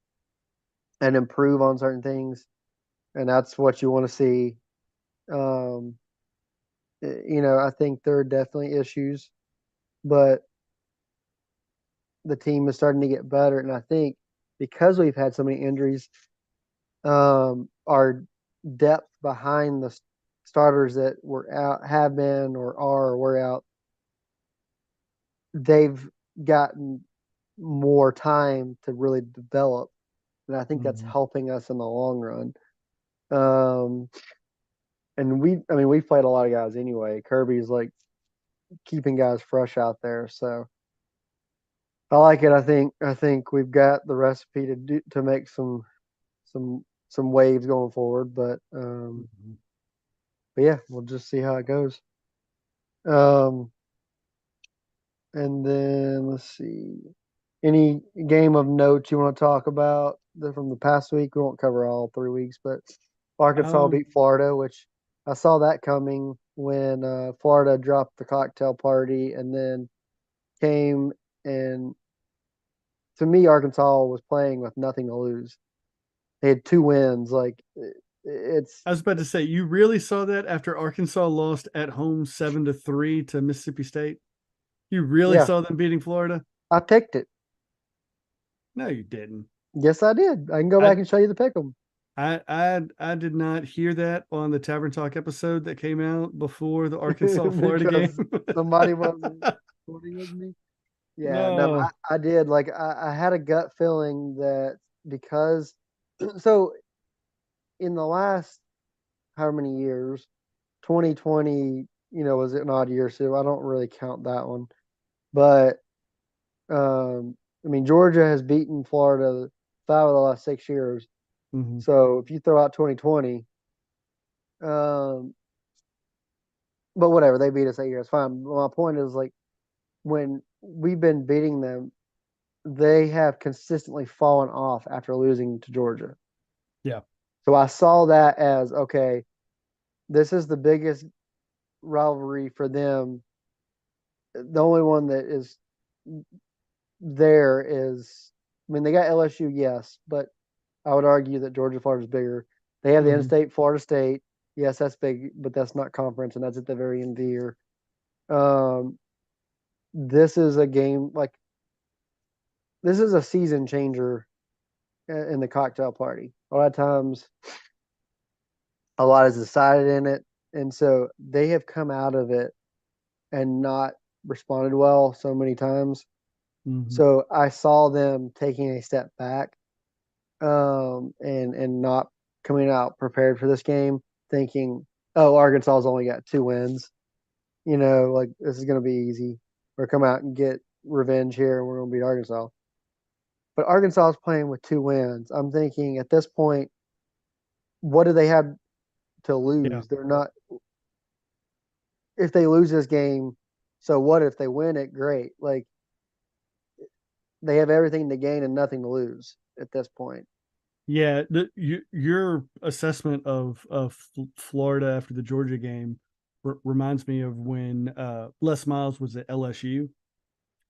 and improve on certain things, and that's what you want to see. Um, I think there are definitely issues, but the team is starting to get better, and I think because we've had so many injuries, our depth behind the starters that were out have been or are or were out, they've gotten more time to really develop, and I think that's Hmm. helping us in the long run. Um, and I mean, we've played a lot of guys anyway. Kirby's like keeping guys fresh out there, so I like it. I think we've got the recipe to make some waves going forward, Hmm. but yeah, we'll just see how it goes. Um, and then let's see. Any game of note you want to talk about from the past week? We won't cover all 3 weeks, but Arkansas Um, beat Florida, which I saw that coming when Florida dropped the cocktail party and then came and to me, Arkansas was playing with nothing to lose. They had 2 wins. Like it's I was about to say, you really saw that after Arkansas lost at home 7-3 to Mississippi State. You really yeah, saw them beating Florida? I picked it. No, you didn't. Yes, I did. I can go I back and show you the pick 'em I did not hear that on the Tavern Talk episode that came out before the Arkansas Florida game. because somebody wasn't recording with me. Yeah, no, No. I did. Like I had a gut feeling that because so in the last how many years, 2020, was an odd year, so I don't really count that one. But I mean, Georgia has beaten Florida 5 of the last 6 years. Hmm. So if you throw out 2020, um, but whatever, they beat us that year. It's fine. My point is like when we've been beating them, they have consistently fallen off after losing to Georgia. Yeah. So I saw that as okay, this is the biggest rivalry for them. The only one that is there is, I mean, they got LSU, yes, but I would argue that Georgia Florida is bigger. They have the Hmm. in-state Florida State. Yes, that's big, but that's not conference, and that's at the very end of the year. Um, this is a game like this is a season changer in the cocktail party. A lot of times, a lot is decided in it, and so they have come out of it and not responded well so many times. Hmm. So I saw them taking a step back, and not coming out prepared for this game, thinking, "Oh, Arkansas's only got 2 wins. Like this is going to be easy," or come out and get revenge here and we're going to beat Arkansas. But Arkansas is playing with 2 wins. I'm thinking at this point, what do they have to Yeah. lose? They're not. If they lose this game, so what? If they win it, great. Like they have everything to gain and nothing to lose at this point. Yeah, your assessment of Florida after the Georgia game reminds me of when Les Miles was at LSU.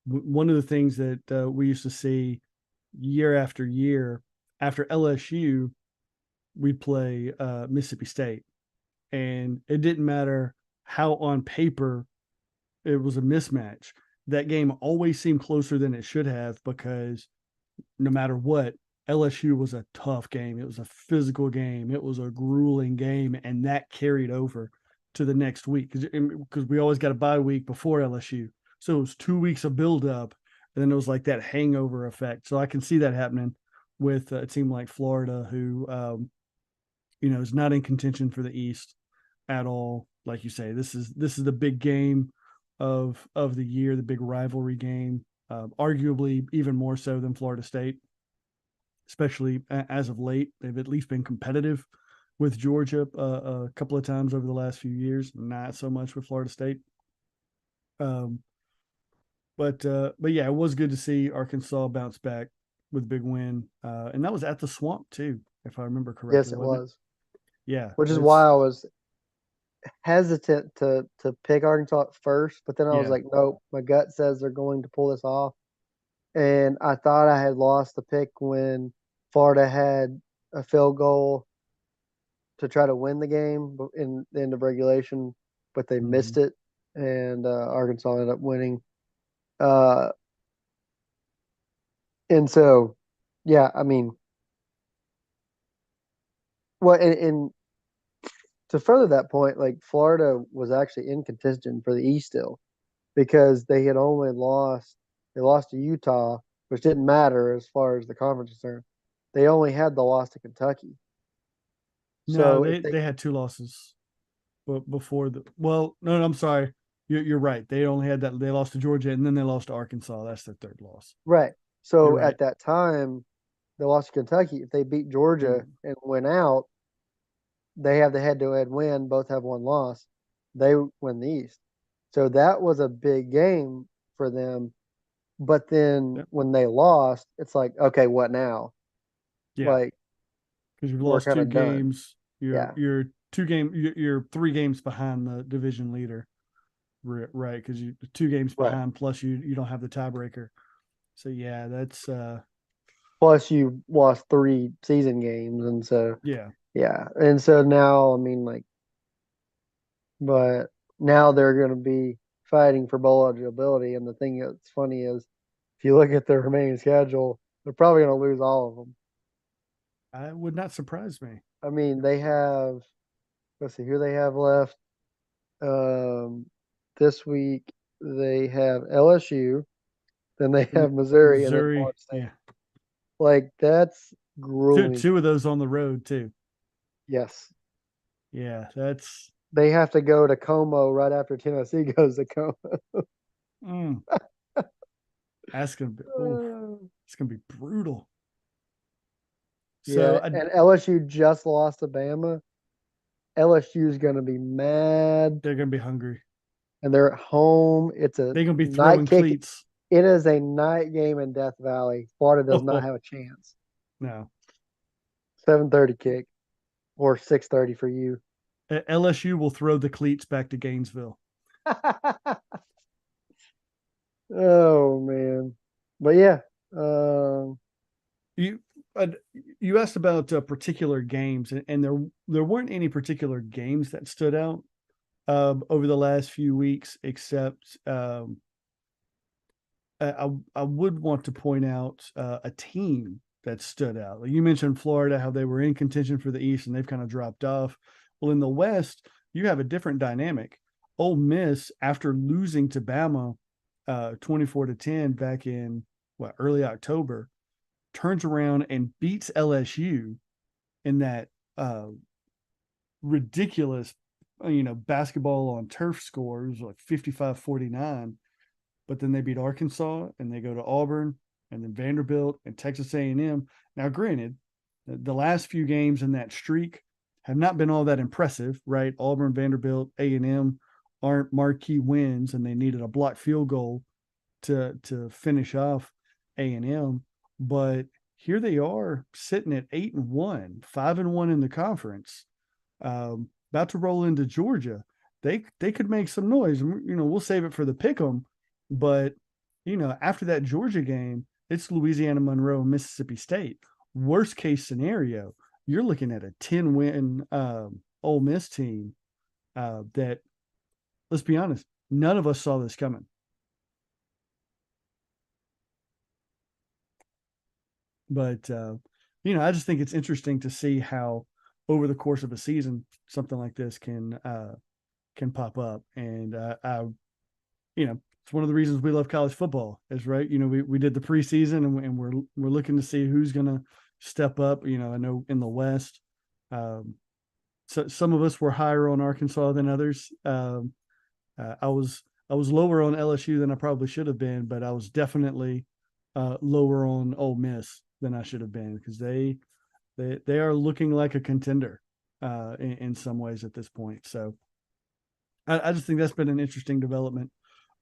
One of the things that we used to see year after year after LSU, we'd play Mississippi State, and it didn't matter how on paper it was a mismatch. That game always seemed closer than it should have because no matter what, LSU was a tough game. It was a physical game. It was a grueling game, and that carried over to the next week because we always got a bye week before LSU. So it was 2 weeks of buildup, and then it was like that hangover effect. So I can see that happening with a team like Florida, who is not in contention for the East at all. Like you say, this is the big game of the year, the big rivalry game, arguably even more so than Florida State, especially as of late. They've at least been competitive with Georgia a couple of times over the last few years, not so much with Florida State. Um, but yeah, it was good to see Arkansas bounce back with a big win, and that was at the Swamp too, if I remember Yes, correctly, it wasn't it? was, Yeah, which is why it's I was hesitant to pick Arkansas at first, but then I was yeah, like, nope, my gut says they're going to pull this off. And I thought I had lost the pick when Florida had a field goal to try to win the game in the end of regulation, but they mm-hmm. missed it, and Arkansas ended up winning. Uh, and so, yeah, I mean, well, and to further that point, like Florida was actually in contention for the East still because they had only lost they lost to Utah, which didn't matter as far as the conference is concerned. They only had the loss to Kentucky. No, So if they had two losses, but before the no, no, I'm sorry, you're right. They only had that. They lost to Georgia and then they lost to Arkansas. That's their third loss. right, You're so right. at that time they lost to Kentucky. If they beat Georgia And and win out, they have the head-to-head win. Both have one loss. They win the East. So that was a big game for them. But then yeah, when they lost, it's like, okay, what now? yeah, Like because you've we're lost kind two of done. games. You're Yeah, you're you're 3 games behind the division leader, right? Because you 2 games right. behind plus you don't have the tiebreaker. So yeah, that's Plus you lost 3 season games, and so yeah, yeah, and so now I mean like, but now they're going to be fighting for bowl eligibility. And the thing that's funny is, if you look at their remaining schedule, they're probably going to lose all of them. I would not surprise me. I mean, they have, let's see, who they have left. Um, this week they have LSU, then they And have Missouri, and then Missouri, Florida State. yeah, Like that's two grueling. two of those on the road too. Yes, Yeah, that's they have to go to Como right after Tennessee goes to Como. mm, that's gonna be it's gonna be brutal. So Yeah, I and LSU just lost to Bama. LSU is going to be mad, they're gonna be hungry. and they're at home. It's a They're gonna be night throwing kick. cleats. It is a night game in Death Valley. Florida does not Oh have a chance. no, 7:30 kick or 6:30 for you. LSU will throw the cleats back to Gainesville. Oh man, but yeah, um, You uh, you asked about particular games, and there weren't any particular games that stood out over the last few weeks, except I would want to point out a team that stood out. Like you mentioned Florida, how they were in contention for the East and they've kind of dropped off. Well, in the West, you have a different dynamic. Ole Miss, after losing to Bama 24-10 back in early October, turns around and beats LSU in that uh, ridiculous, basketball on turf scores like 55-49. but then they beat Arkansas and they go to Auburn and then Vanderbilt and Texas A&M. Now, granted, the last few games in that streak have not been all that impressive, right? Auburn, Vanderbilt, A&M aren't marquee wins, and they needed a blocked field goal to finish off A&M. But here they are sitting at 8-1, 5-1 in the conference, about to roll into Georgia. They could make some noise. We'll save it for the pick 'em, but after that Georgia game, it's Louisiana Monroe and Mississippi State. Worst case scenario, you're looking at a 10-win Ole Miss team that, let's be honest, none of us saw this coming. But I just think it's interesting to see how over the course of a season something like this can pop up. And it's one of the reasons we love college football is right. We did the preseason and we're looking to see who's going to step up. I know in the West, so some of us were higher on Arkansas than others. I was lower on LSU than I probably should have been, but I was definitely lower on Ole Miss than I should have been because they are looking like a contender in some ways at this point. So I just think that's been an interesting development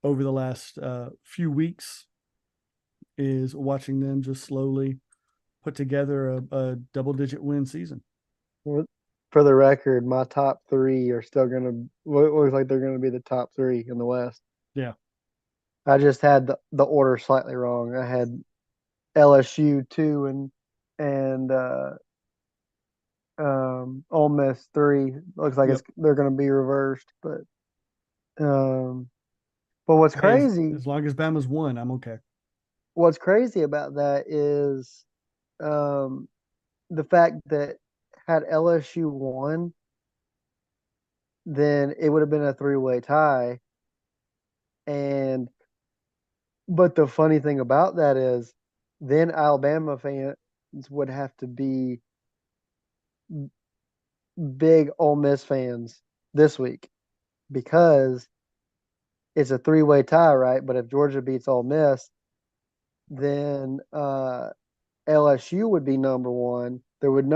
over the last few weeks is watching them just slowly put together a double-digit win season. For the record, my top three are still going to look like they're going to be the top three in the West. Yeah. I just had the order slightly wrong. I had LSU two and Ole Miss three. Looks like Yep. they're going to be reversed, um, but Hey, as long as Bama's won, I'm okay. what's crazy about that is um, the fact that had LSU won, then it would have been a three-way tie. And but the funny thing about that is then Alabama fans would have to be big Ole Miss fans this week because it's a three-way tie, right? But if Georgia beats Ole Miss, then LSU would be number one. There would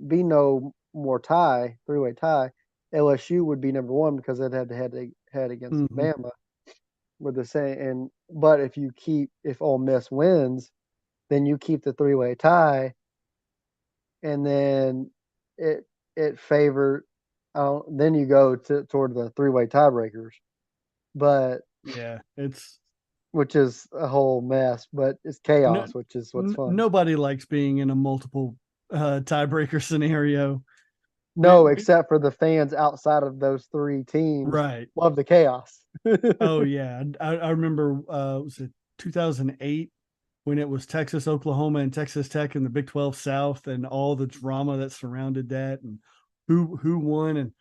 be no more tie, three-way tie. LSU would be number one because they'd have to head against Mm-hmm. Bama with the same. And but if Ole Miss wins, then you keep the three-way tie, and then it it favor. Then you go toward the three-way tiebreakers, but Yeah, it's which is a whole mess. But it's no, chaos, which is what's fun. nobody likes being in a multiple tiebreaker scenario. No, except for the fans outside of those three teams Right. love the chaos. Oh yeah, I remember. Was it 2008 when it was Texas, Oklahoma, and Texas Tech in the Big 12 South, and all the drama that surrounded that, and who won, and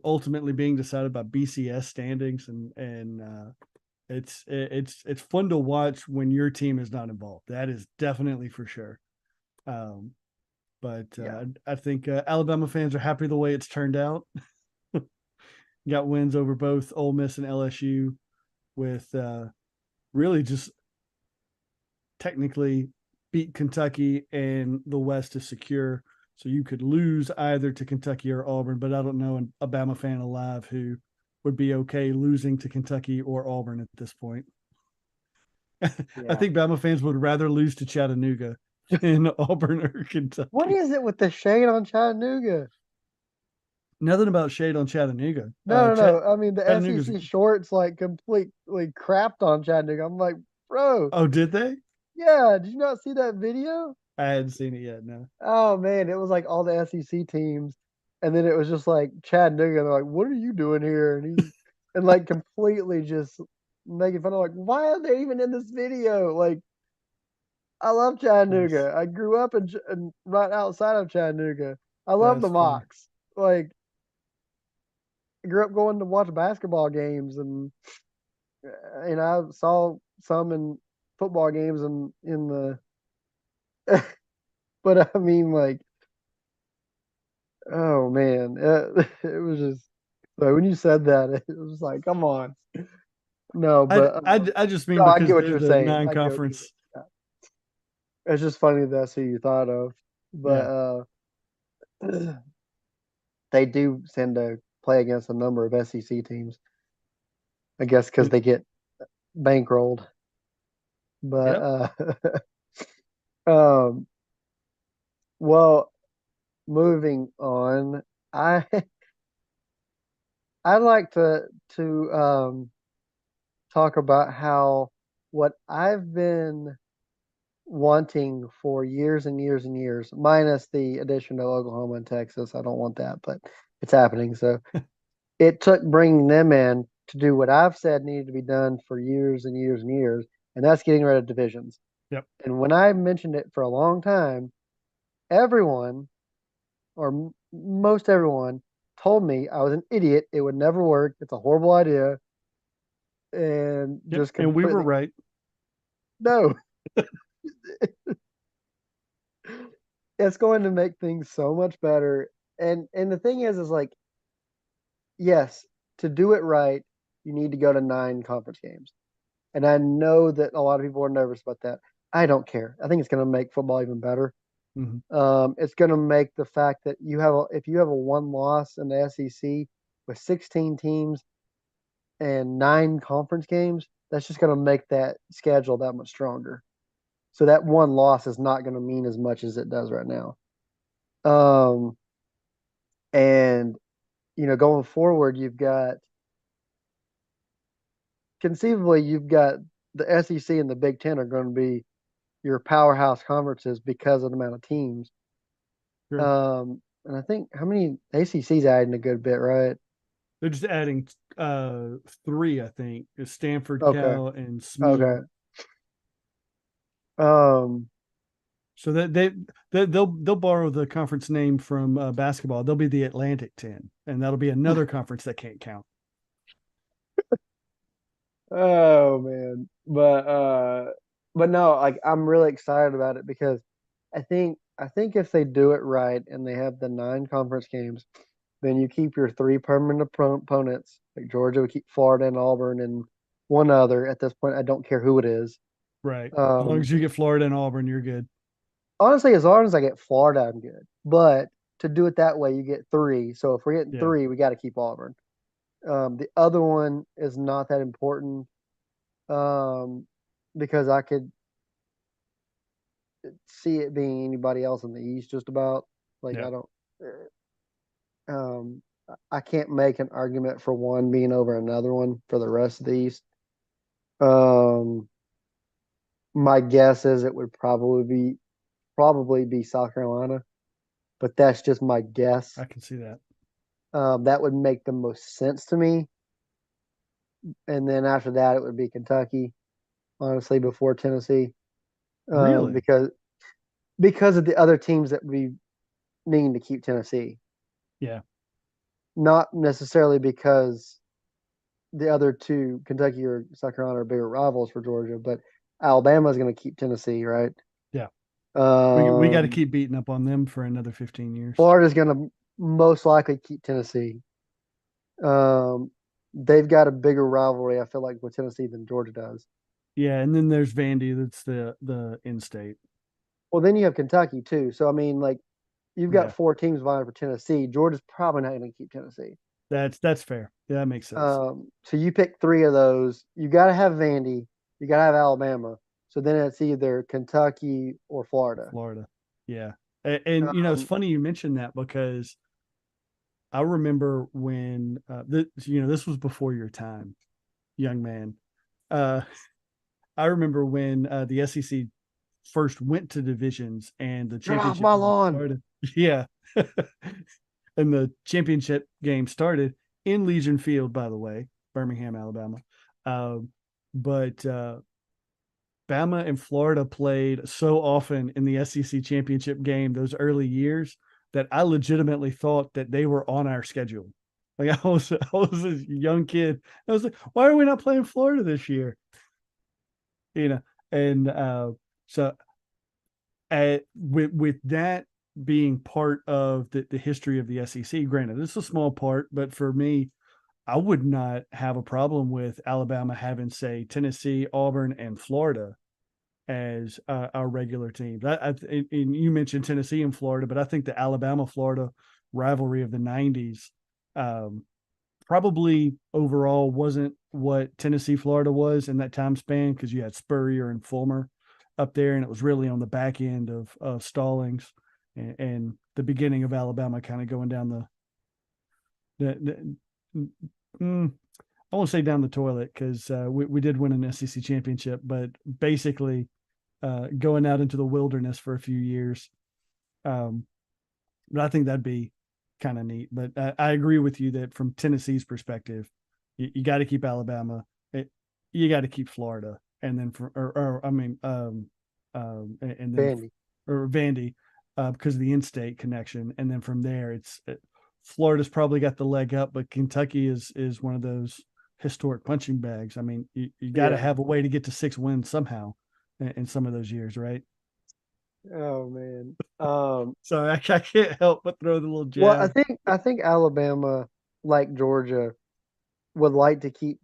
ultimately being decided by BCS standings, and it's fun to watch when your team is not involved. That is definitely for sure. Um, but Yeah. I think Alabama fans are happy the way it's turned out. Got wins over both Ole Miss and LSU with really just technically beat Kentucky and the West is secure. So you could lose either to Kentucky or Auburn, but I don't know an Alabama fan alive who would be okay losing to Kentucky or Auburn at this point. I Yeah. think Bama fans would rather lose to Chattanooga than Auburn or What Kentucky. is it with the shade on Chattanooga? Nothing about shade on Chattanooga. No, no, no. I mean, the Chattanooga's. SEC shorts like completely crapped on Chattanooga. I'm like, bro, Oh, did they? yeah. Did you not see that video? I hadn't seen it yet. No. Oh man, it was like all the SEC teams, and then it was just like Chattanooga. They're like, "What are you doing here?" And like completely just making fun of like, why are they even in this video? Like, I love Nice. Chattanooga. I grew up in right outside of Chattanooga. I love the That's funny. Mocs. Like, I grew up going to watch basketball games, and I saw some in football games and in the. But I mean, like, oh man, it was just so when you said that, it was like, come on. No, I, but I, I just mean no, I because get what they're you're the saying. I get what you're non-conference. saying. It's just funny that's who you thought of. Yeah. But they do tend to play against a number of SEC teams. I guess because they get bankrolled. But Yep. um, well, moving on, I I'd like to talk about how what I've been wanting for years and years and years, minus the addition of Oklahoma and Texas. I don't want that, but it's happening. So it took bringing them in to do what I've said needed to be done for years and years and years, and that's getting rid of divisions. Yep. And when I mentioned it for a long time, everyone or most everyone told me I was an idiot. It would never work. It's a horrible idea, and Yep. just And we were completely right. no. It's going to make things so much better. And the thing is like, yes, to do it right, you need to go to 9 conference games. And I know that a lot of people are nervous about that. I don't care. I think it's going to make football even better. Hmm. It's going to make the fact that if you have a one loss in the SEC with 16 teams and 9 conference games, that's just going to make that schedule that much stronger. So that one loss is not going to mean as much as it does right now. Um, and going forward, you've got the SEC and the Big Ten are going to be your powerhouse conferences because of the amount of teams. Sure. And I think how many ACC's adding a good bit, right? They're just adding three, I think. Is Stanford, Okay, Cal, and okay. SMU. Um, So that they'll borrow the conference name from basketball. They'll be the Atlantic 10, and that'll be another conference that can't count. oh man, but no, like I'm really excited about it because I think if they do it right and they have the 9 conference games, then you keep your 3 permanent opponents. Like Georgia would keep Florida and Auburn and one other. At this point, I don't care who it is. Right. As long Um, as you get Florida and Auburn, you're good. honestly, as long as I get Florida, I'm good. But to do it that way, you get 3. So if we're getting Yeah. 3, we got to keep Auburn. The other one is not that important um, because I could see it being anybody else in the East just about. Like Yeah. I don't, um, I can't make an argument for one being over another one for the rest of the East. Um, my guess is it would probably be South Carolina, but that's just my guess. I can see that. That would make the most sense to me. And then after that, it would be Kentucky, honestly, before Tennessee, um, Really? because because of the other teams that we needing to keep Tennessee, Yeah. not necessarily because the other two, Kentucky or South Carolina, are bigger rivals for Georgia, but Alabama's going to keep Tennessee, right? Yeah. We got to Um, keep beating up on them for another 15 years. Florida's going to most likely keep Tennessee. Um, they've got a bigger rivalry, I feel like, with Tennessee than Georgia does. Yeah, and then there's Vandy. That's the in-state. Well, then you have Kentucky too. So I mean, like, you've got Yeah, 4 teams vying for Tennessee. Georgia's probably not going to keep Tennessee. that's fair. Yeah, that makes sense. So you pick 3 of those. You got to have Vandy. You got to have Alabama. So then it's either Kentucky or Florida. Florida. Yeah, and it's Um, funny you mentioned that because I remember when this was before your time, young man. Uh, I remember when the SEC first went to divisions and the Get off championship my game lawn. started. Yeah. And the championship game started in Legion Field, by the way, Birmingham, Alabama. But Bama and Florida played so often in the SEC championship game those early years that I legitimately thought that they were on our schedule. Like I was a young kid. I was like, why are we not playing Florida this year? You know, and so with that being part of the history of the SEC, granted, it's a small part, but for me, I would not have a problem with Alabama having, say, Tennessee, Auburn, and Florida as our regular teams. And you mentioned Tennessee and Florida, but I think the Alabama Florida rivalry of the '90s um, probably overall wasn't what Tennessee Florida was in that time span because you had Spurrier and Fulmer up there, and it was really on the back end of Stallings and the beginning of Alabama kind of going down the I won't say down the toilet because we did win an SEC championship, but basically going out into the wilderness for a few years. Um, but I think that'd be kind of neat. But I agree with you that from Tennessee's perspective, you got to keep Alabama, you got to keep Florida, and then or I mean, and then Vandy. or Vandy because of the in-state connection, and then from there, Florida's probably got the leg up, but Kentucky is one of those historic punching bags. I mean, you got to Yeah. have a way to get to 6 wins somehow in some of those years, right? Oh man. So I can't help but throw the little Well, I jab. think I think Alabama, like Georgia, would like to keep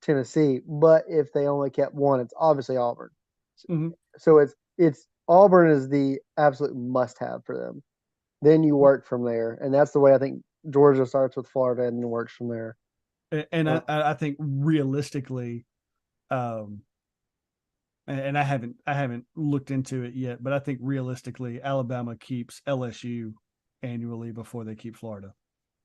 Tennessee, but if they only kept one, it's obviously Auburn. Mm-hmm. So it's Auburn is the absolute must have for them. Then you work from there, and that's the way I think Georgia starts with Florida and then works from there. And Uh, I think realistically, um, and I haven't looked into it yet, but I think realistically, Alabama keeps LSU annually before they keep Florida.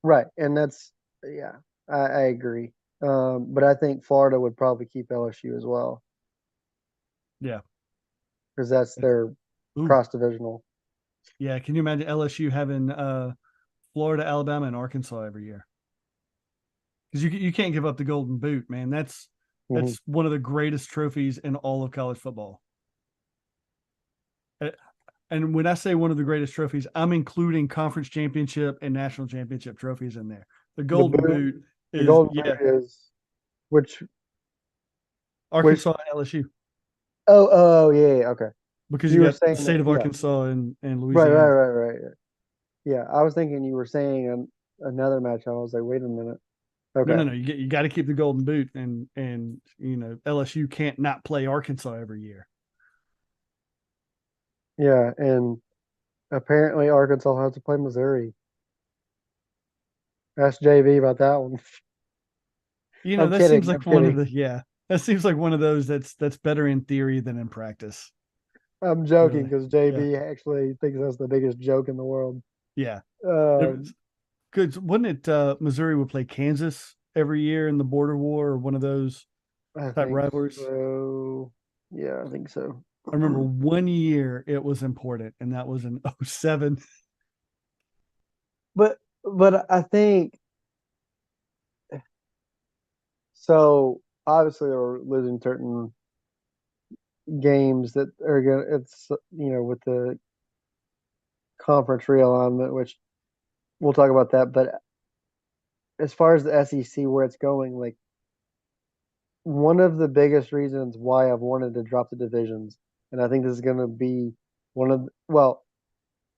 right, and that's yeah, I agree. But I think Florida would probably keep LSU as well Yeah. because that's their Ooh, cross divisional. yeah. Can you imagine LSU having Florida, Alabama, and Arkansas every year? Because you can't give up the Golden Boot, man. Hmm. That's one of the greatest trophies in all of college football. Uh, And when I say one of the greatest trophies, I'm including conference championship and national championship trophies in there. The The Golden boot, Boot the is, Golden yeah, Boot is which Arkansas and LSU oh yeah, yeah, okay. because you You were got the saying state that, of yeah, Arkansas and right, right, Louisiana. right, right. Yeah, I was thinking you were saying another match. I was like, wait a minute. No, Okay. no, no. You got to keep the Golden Boot, and LSU can't not play Arkansas every year. Yeah, and apparently Arkansas has to play Missouri. Ask JV about that one. I'm That seems kidding. I'm like one of kidding. the yeah. That seems like one of those that's better in theory than in practice. I'm joking Really. because Yeah. JV actually thinks that's the biggest joke in the world. Yeah. It Um, was good. Wasn't it Missouri would play Kansas every year in the border war or one of those I type think rivalries? so. Yeah, I think so. I remember one year it was important, and that was in '07. But I think so. Obviously, they're losing certain games that are gonna. It's with the conference realignment, which we'll talk about that. But as far as the SEC where it's going, like one of the biggest reasons why I've wanted to drop the divisions, and I think this is going to be one of well,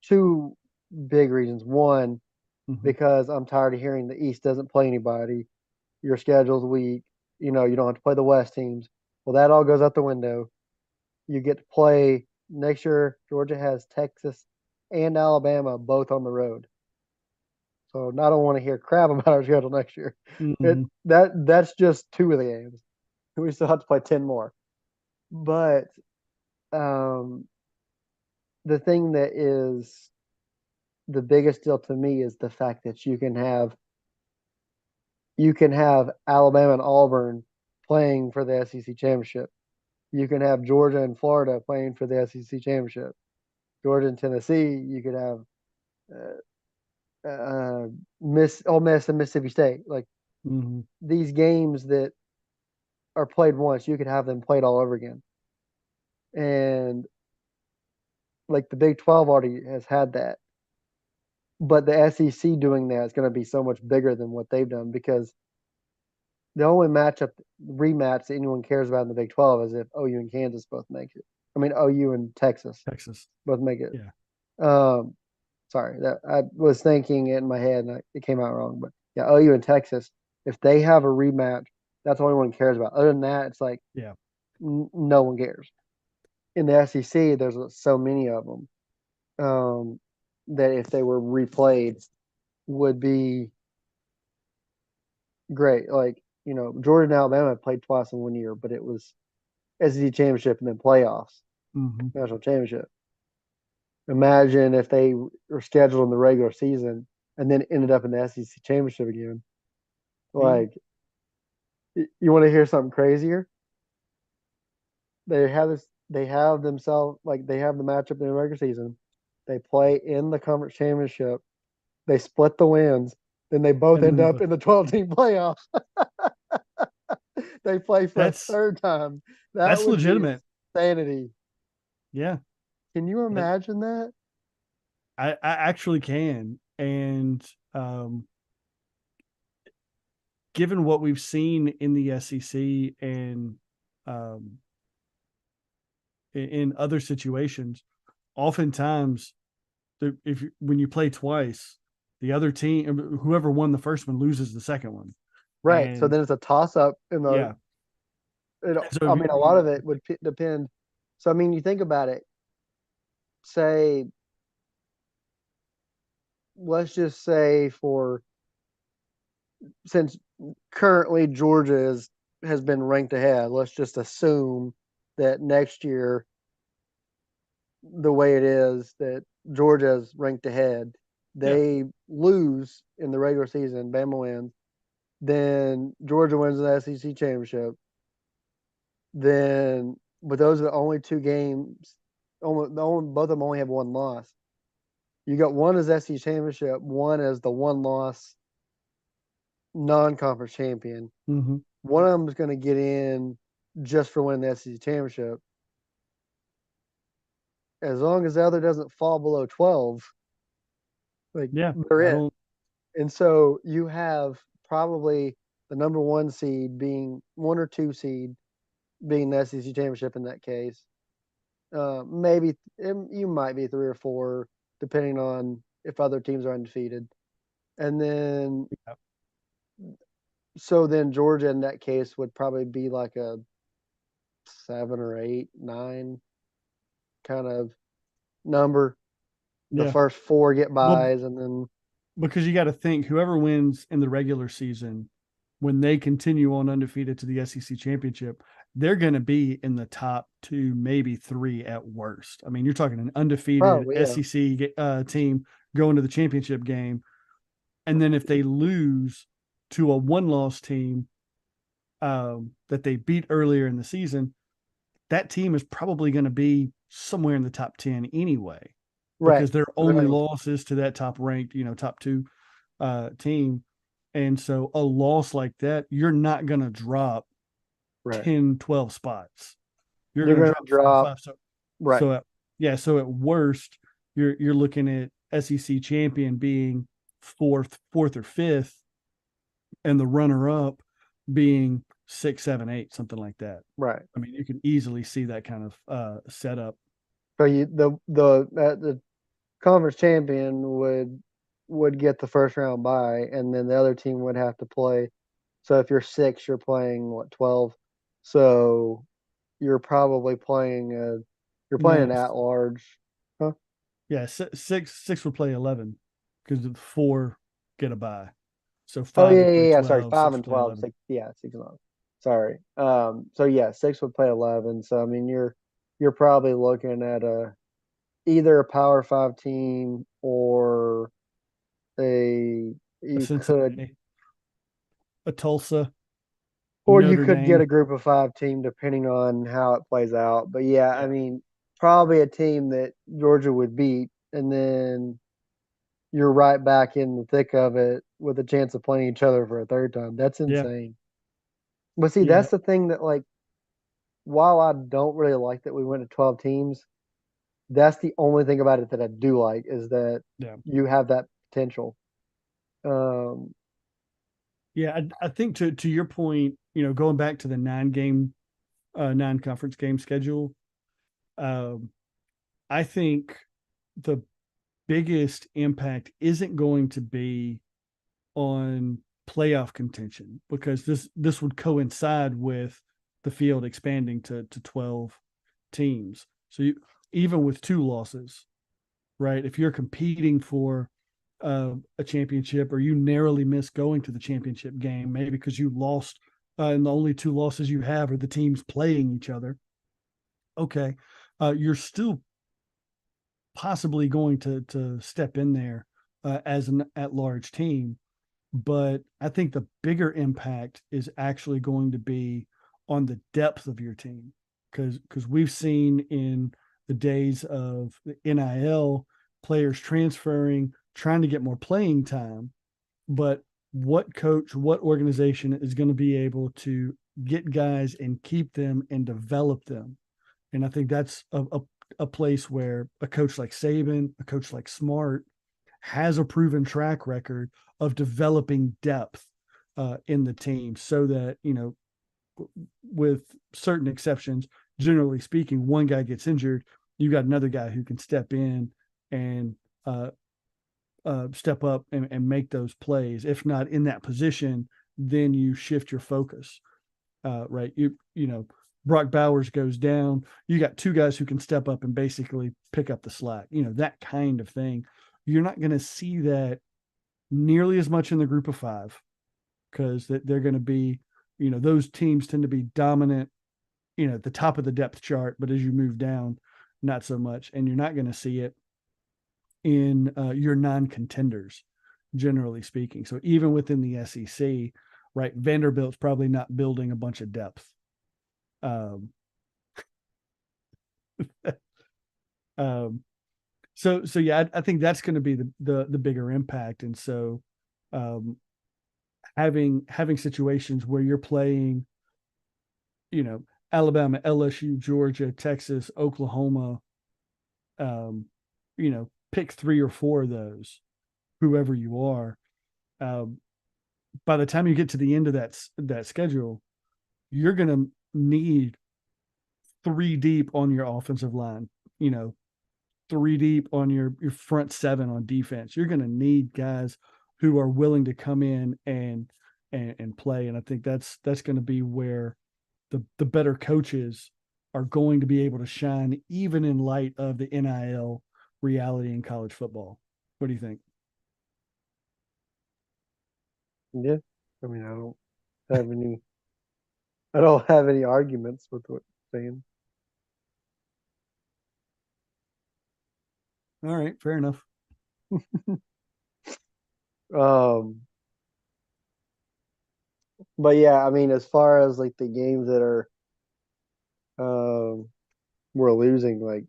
two big reasons. One, Mm-hmm. because I'm tired of hearing the East doesn't play anybody. Your schedule's weak. You don't have to play the West teams. Well, that all goes out the window. You get to play next year. Georgia has Texas and Alabama both on the road. So I don't want to hear crap about our schedule next year. Mm-hmm. That's just two of the games. We still have to play 10 more. But um, the thing that is the biggest deal to me is the fact that you can have Alabama and Auburn playing for the SEC championship. You can have Georgia and Florida playing for the SEC championship. Georgia and Tennessee, you could have Miss Ole Miss and Mississippi State. Like Mm-hmm. these games that are played once, you could have them played all over again. And like the Big 12 already has had that. But the SEC doing that is going to be so much bigger than what they've done because the only rematch that anyone cares about in the Big 12 is if OU and Kansas both make it. I mean, OU and Texas Texas. both make it. Yeah. Sorry, that I was thinking it in my head and it came out wrong. But yeah, OU and Texas. If they have a rematch, that's all anyone cares about. Other than that, it's like Yeah. no one cares. In the SEC, there's so many of them that if they were replayed, would be great. Like Georgia and Alabama played twice in 1 year, but it was SEC championship and then playoffs, Mm-hmm. national championship. Imagine if they were scheduled in the regular season and then ended up in the SEC championship again. Be Like, you want to hear something crazier? They have this. They have themselves like they have the matchup in the regular season. They play in the conference championship. They split the wins. Then they both and end then up in the 12-team playoffs. They play for a that's third time. That that's would be legitimate. insanity. Yeah. Can you That imagine that? I actually can. And um given what we've seen in the SEC and um in other situations, oftentimes if when you play twice, the other team, whoever won the first one, loses the second one. Right. So And then it's a toss up in the. yeah, so I mean, a lot of it would depend. So I mean, you think about it. Say, let's just say for since currently Georgia has been ranked ahead. Let's just assume that next year, the way it is, that Georgia is ranked ahead. yeah, They lose in the regular season. Bama wins. Then Georgia wins the SEC championship. Then, but those are the only two games. Both of them only have one loss. You got one as SEC championship, one as the one loss non-conference champion. mm-hmm, One of them is going to get in just for winning the SEC championship. As long as the other doesn't fall below 12, like yeah. they're I in. don't. And so you have probably the number one seed being one or two seed being the SEC championship in that case. Maybe you might be three or four, depending on if other teams are undefeated. And then, Yeah, so then Georgia in that case would probably be like a 7 or 8, 9 kind of number. The yeah. first four get Well, buys, and then because you got to think whoever wins in the regular season, when they continue on undefeated to the SEC championship, they're going to be in the top two, maybe three at worst. I mean, you're talking an undefeated probably yeah, SEC team going to the championship game, and then if they lose to a one-loss team that they beat earlier in the season, that team is probably going to be somewhere in the top 10 anyway, right. because their only So loss is to that top ranked, top two team. And so a loss like that, you're not going to drop right, 10, 12 spots. You're you're going to gonna drop four or drop five. So, right, so at, yeah, so at worst, you're looking at SEC champion being fourth or fifth, and the runner up being six, seven, eight, something like that. right. I mean, you can easily see that kind of setup. So the conference champion would get the first round bye, and then the other team would have to play. So if you're six, you're playing what 12. So you're probably playing an No, at large. Huh? yeah, six would play 11 because the four get a bye. So Oh five yeah, would play yeah, yeah. Sorry, 12, five six and would play 12. 11. Six, yeah, 6 and 11. Sorry. So yeah, six would play 11. So I mean, you're probably looking at either a Power Five team or a A you could Cincinnati, a Tulsa, or you Notre could get a Dame. group of five team depending on how it plays out. But yeah, I Yeah, mean, probably a team that Georgia would beat, and then you're right back in the thick of it with a chance of playing each other for a third time. That's yeah, insane. But see, yeah, that's the thing that like while I don't really like that we went to 12 teams, that's the only thing about it that I do like is that yeah, you have that potential. Um, yeah. I think to your point, going back to the nine conference game schedule, um, I think the biggest impact isn't going to be on playoff contention, because this would coincide with the field expanding to 12 teams. So even with two losses, right? If you're competing for a championship, or you narrowly miss going to the championship game, maybe because you lost, and the only two losses you have are the teams playing each other. Okay, you're still possibly going to step in there as an at large team, but I think the bigger impact is actually going to be on the depth of your team, because we've seen in the days of the NIL, players transferring, trying to get more playing time, but what coach, what organization is going to be able to get guys and keep them and develop them? And I think that's a place where a coach like Saban, a coach like Smart, has a proven track record of developing depth in the team, so that, with certain exceptions, generally speaking, one guy gets injured, you got another guy who can step in and step up and make those plays. If not in that position, then you shift your focus. Right? Brock Bowers goes down. You got two guys who can step up and basically pick up the slack. That kind of thing. You're not going to see that nearly as much in the group of five, because they're going to be, those teams tend to be dominant, at the top of the depth chart, but as you move down, not so much. And you're not going to see it in your non-contenders, generally speaking. So even within the SEC, right, Vanderbilt's probably not building a bunch of depth. Um, um, so yeah, I think that's going to be the bigger impact. And so, um, having situations where you're playing, you know, Alabama, LSU, Georgia, Texas, Oklahoma, pick three or four of those, whoever you are. Um, by the time you get to the end of that schedule, you're going to need three deep on your offensive line, you know, three deep on your front seven on defense. You're going to need guys who are willing to come in and play. And I think that's going to be where the better coaches are going to be able to shine, even in light of the NIL reality in college football. What do you think? Yeah. I mean, have any, I don't have any arguments with what you're saying. All right, fair enough. Um, but yeah, I mean, as far as like the games that are, um, we're losing, like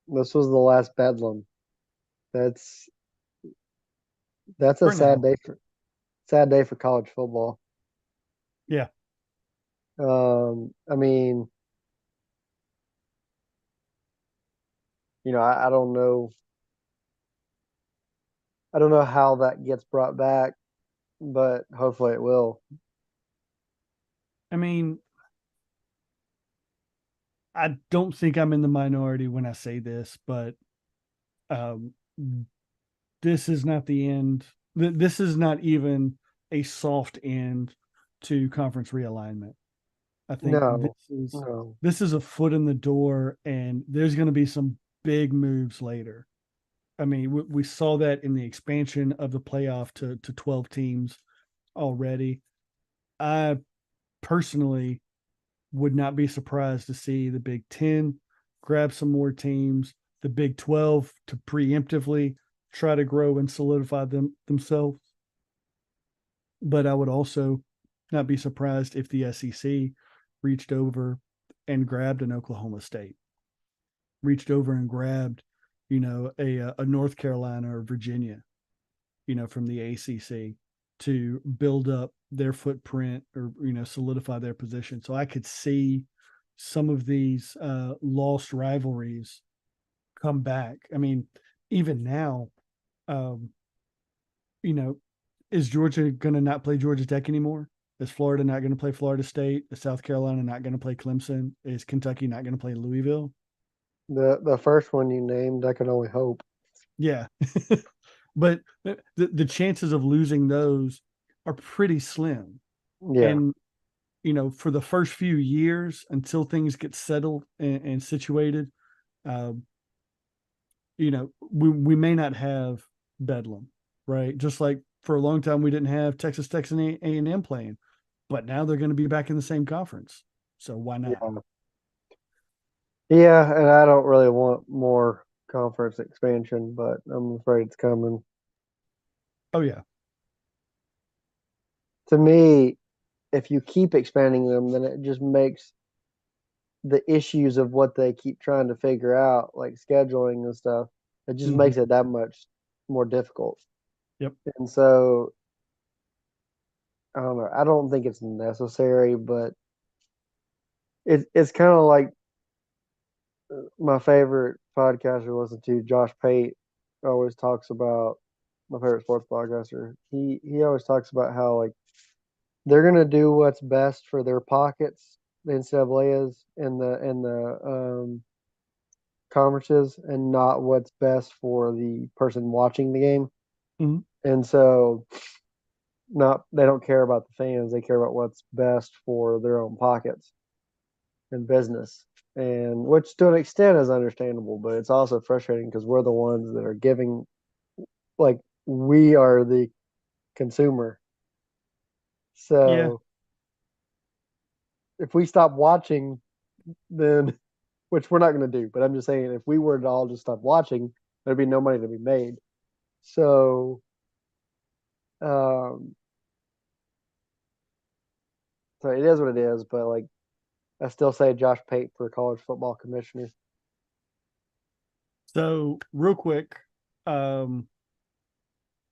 this was the last bedlam. That's that's a For now. sad day for college football. Yeah. I mean, I don't know. I don't know how that gets brought back, but hopefully it will. I mean, I don't think I'm in the minority when I say this, but um, this is not the end. This is not even a soft end to conference realignment. I think No, no. this is a foot in the door, and there's going to be some big moves later. I mean, we saw that in the expansion of the playoff to 12 teams already. I personally would not be surprised to see the Big Ten grab some more teams, the Big 12 to preemptively try to grow and solidify themselves. But I would also not be surprised if the SEC reached over and grabbed an Oklahoma State, reached over and grabbed, a North Carolina or Virginia, from the ACC, to build up their footprint, or solidify their position. So I could see some of these lost rivalries come back. I mean, even now, um, you know, is Georgia going to not play Georgia Tech anymore? Is Florida not going to play Florida State? Is South Carolina not going to play Clemson? Is Kentucky not going to play Louisville? The first one you named, I can only hope. Yeah. But the chances of losing those are pretty slim. Yeah, And for the first few years until things get settled and situated, uh, we may not have Bedlam, right? Just like for a long time we didn't have Texas Tech and A&M playing, but now they're going to be back in the same conference. So why not? yeah, yeah. And I don't really want more conference expansion, but I'm afraid it's coming. Oh yeah. To me, if you keep expanding them, then it just makes the issues of what they keep trying to figure out, like scheduling and stuff, it just Mm-hmm. makes it that much more difficult. Yep. And so I don't know. I don't think it's necessary, but it's kind of like my favorite podcaster to listen to, Josh Pate, always talks about my favorite sports podcaster. He always talks about how like they're gonna do what's best for their pockets, the NCAA is and the conferences, and not what's best for the person watching the game. Mm-hmm. And so not they don't care about the fans, they care about what's best for their own pockets and business. And which to an extent is understandable, but it's also frustrating because we're the ones that are giving, like, we are the consumer. Yeah. So if we stop watching, then which we're not going to do, but I'm just saying if we were to all just stop watching, there'd be no money to be made. So um so it is what it is, but like I still say Josh Pate for college football commissioner. So real quick, um,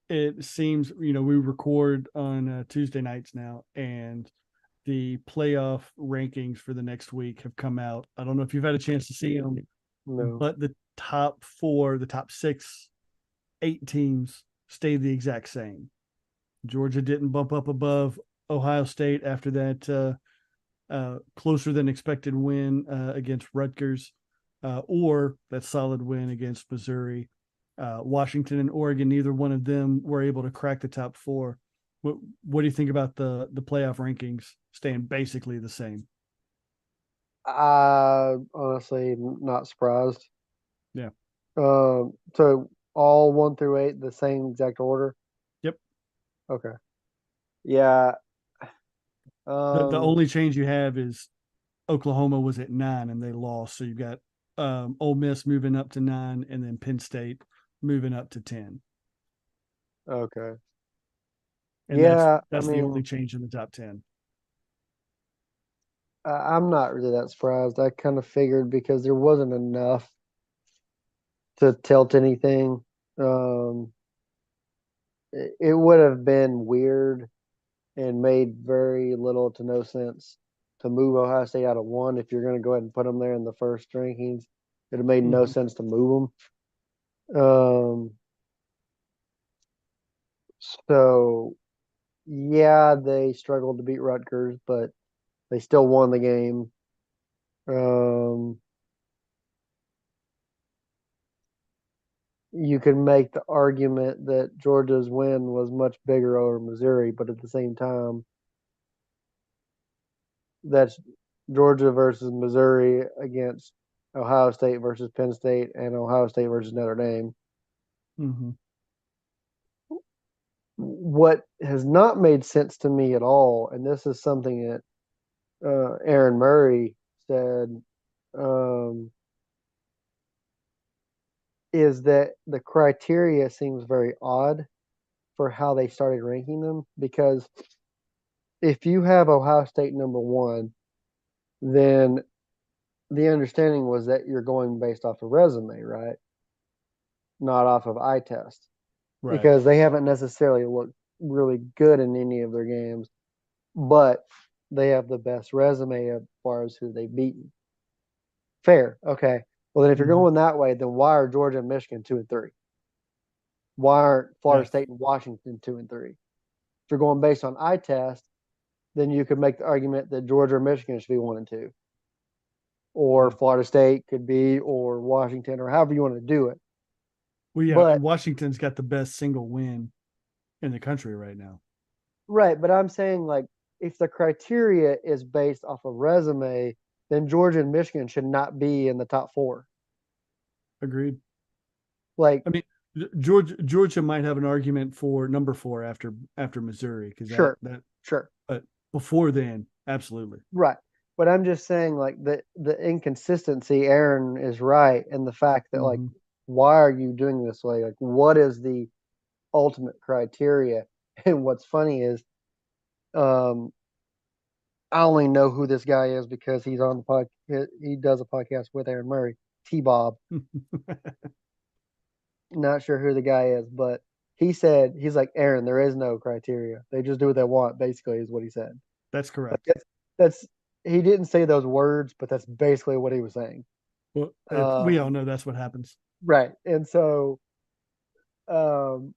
it seems we record on Tuesday nights now, and the playoff rankings for the next week have come out. I don't know if you've had a chance to see them, No. but the top four, the top six, eight teams stayed the exact same. Georgia didn't bump up above Ohio State after that closer than expected win against Rutgers, or that solid win against Missouri. Washington and Oregon, neither one of them were able to crack the top four. What do you think about the playoff rankings staying basically the same? I honestly not surprised. Yeah. So all 1 through 8, the same exact order. Yep. Okay. Yeah. The Um. only change you have is Oklahoma was at 9 and they lost, so you've got Ole Miss moving up to 9, and then Penn State moving up to 10, Okay. and that's Yeah. I that's the only mean, change in the top 10. I'm not really that surprised. I kind of figured because there wasn't enough to tilt anything. Um. It would have been weird and made very little to no sense to move Ohio State out of one if you're going to go ahead and put them there in the first rankings. It would have made no Mm-hmm. sense to move them. So yeah, they struggled to beat Rutgers, but they still won the game. Um, you can make the argument that Georgia's win was much bigger over Missouri, but at the same time, that's Georgia versus Missouri against Ohio State versus Penn State and Ohio State versus Notre Dame. Mm-hmm. What has not made sense to me at all, and this is something that Aaron Murray said, um, is that the criteria seems very odd for how they started ranking them. Because if you have Ohio State number one, then the understanding was that you're going based off of resume, right? Not off of eye test, Right. because they haven't necessarily looked really good in any of their games, but they have the best resume as far as who they've beaten. Fair. Okay. Well, then if you're Mm-hmm. going that way, then why are Georgia and Michigan 2 and 3? Why aren't Florida Yeah. State and Washington 2 and 3? If you're going based on eye test, then you could make the argument that Georgia or Michigan should be 1 and 2, or Yeah. Florida State could be, or Washington, or however you want to do it. Well, yeah, But and Washington's got the best single win in the country right now. right, but I'm saying like if the criteria is based off of resume, then Georgia and Michigan should not be in the top four. Agreed. Like, I mean, Georgia might have an argument for number four after Missouri because sure, that sure, but before then, absolutely. right. But I'm just saying like the inconsistency, Aaron is right, and the fact that like Hmm. why are you doing this way? Like what is the ultimate criteria? And what's funny is um I only know who this guy is because he's on the podcast. He does a podcast with Aaron Murray, T Bob. Not sure who the guy is, but he said he's like Aaron. There is no criteria. They just do what they want. Basically, is what he said. That's Like correct. that's he didn't say those words, but that's basically what he was saying. Well, we all Um, know that's what happens. right, um,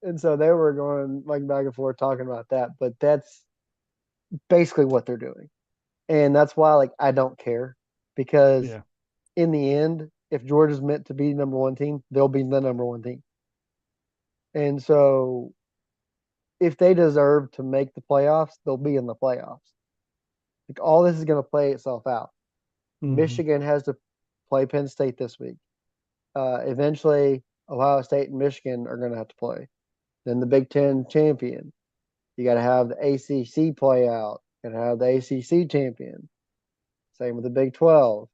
and so they were going like back and forth talking about that, but that's basically what they're doing, and that's why like I don't care because Yeah. in the end, if Georgia's meant to be number one team, they'll be the number one team. And so if they deserve to make the playoffs, they'll be in the playoffs. Like all this is going to play itself out. Hmm. Michigan has to play Penn State this week. Eventually, Ohio State and Michigan are going to have to play. Then the Big Ten champion. You got to have the ACC play out. You got to have the ACC champion. Same with the Big 12.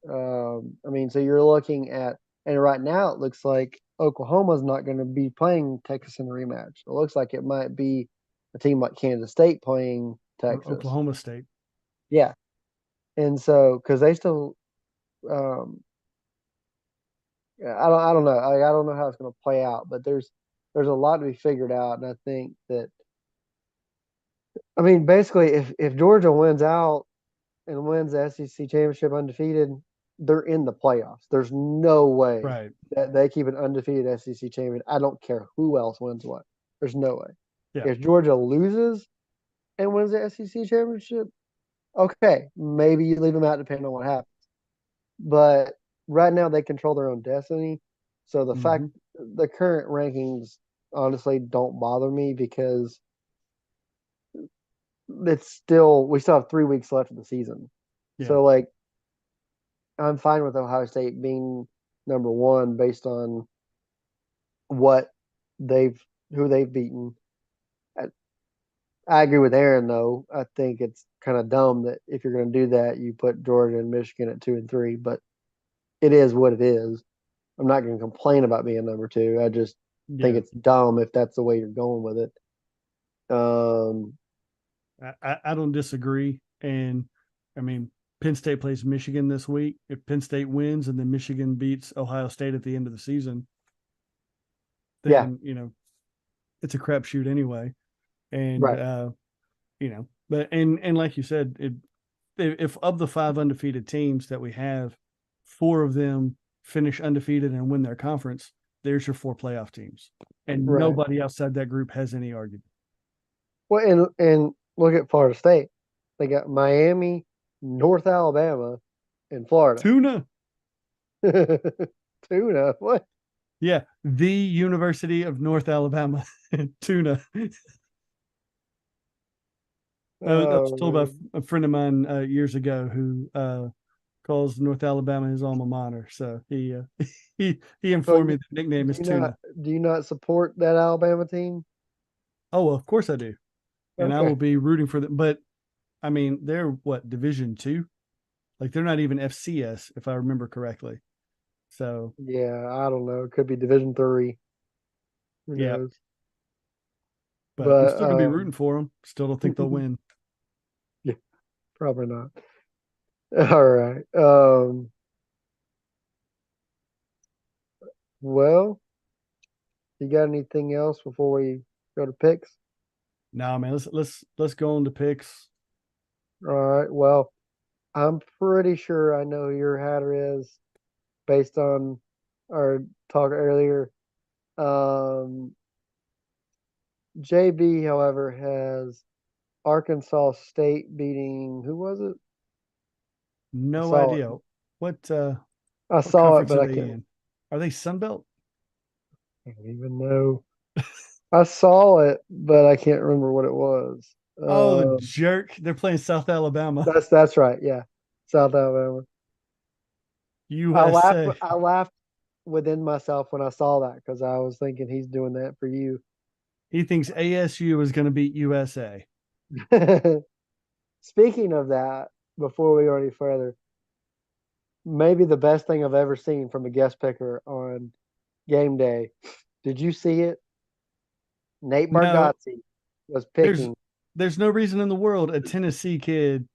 I mean, so you're looking at, and right now it looks like Oklahoma's not going to be playing Texas in the rematch. It looks like it might be a team like Kansas State playing Or Texas. Oklahoma State. Yeah, and so because they still, um, yeah, I don't know, I don't know how it's going to play out, but there's a lot to be figured out, and I think that, I mean, basically, if Georgia wins out and wins the SEC championship undefeated, they're in the playoffs. There's no way Right. that they keep an undefeated SEC champion. I don't care who else wins what. There's no way. Yeah. If Georgia loses and wins the SEC championship, okay, maybe you leave them out depending on what happens. But right now they control their own destiny. So the fact Hmm. the current rankings honestly don't bother me because we still have 3 weeks left of the season. Yeah. So like I'm fine with Ohio State being number one based on what they've who they've beaten. I, I agree with Aaron though. I think it's kind of dumb that if you're going to do that, you put Georgia and Michigan at 2 and 3. But it is what it is. I'm not going to complain about being number two. I just think Yeah. it's dumb if that's the way you're going with it. Um, I don't disagree. And I mean, Penn State plays Michigan this week. If Penn State wins and then Michigan beats Ohio State at the end of the season, yeah, then it's a crapshoot anyway. And right, but and like you said, if of the five undefeated teams that we have, four of them finish undefeated and win their conference, there's your four playoff teams, and right. nobody outside that group has any argument. Well, and look at Florida State. They got Miami, North Alabama, and Florida. Tuna, Tuna. What? yeah, the University of North Alabama, Tuna. I was Oh told by man. a friend of mine years ago who calls North Alabama his alma mater. So he So informed me the nickname is Tuna. do you not support that Alabama team? Oh, well, of course I do, and I will Okay. be rooting for them. But I mean, they're what, Division two? Like they're not even FCS, if I remember correctly. So Yeah, I don't know. It could be Division three. Who yeah, knows? but I'm But still gonna be rooting for them. Still don't think they'll win. yeah, probably not. All right. Well, you got anything else before we go to picks? No, man, let's go on to picks. All right. Well, I'm pretty sure I know who your hatter is based on our talk earlier. Um, JB, however, has Arkansas State beating who was it? I No saw it. idea what I what saw it, conference but are I they can't, in? Are they Sunbelt? I don't even know. I saw it, but I can't remember what it was. Oh, the Uh, jerk! They're playing South Alabama, that's right. Yeah, South Alabama. USA. I laughed within myself when I saw that because I was thinking he's doing that for you. He thinks ASU is going to beat USA. Speaking of that, before we go any further, maybe the best thing I've ever seen from a guest picker on game day. Did you see it? Nate No, Bargatze was there's picking there's no reason in the world a Tennessee kid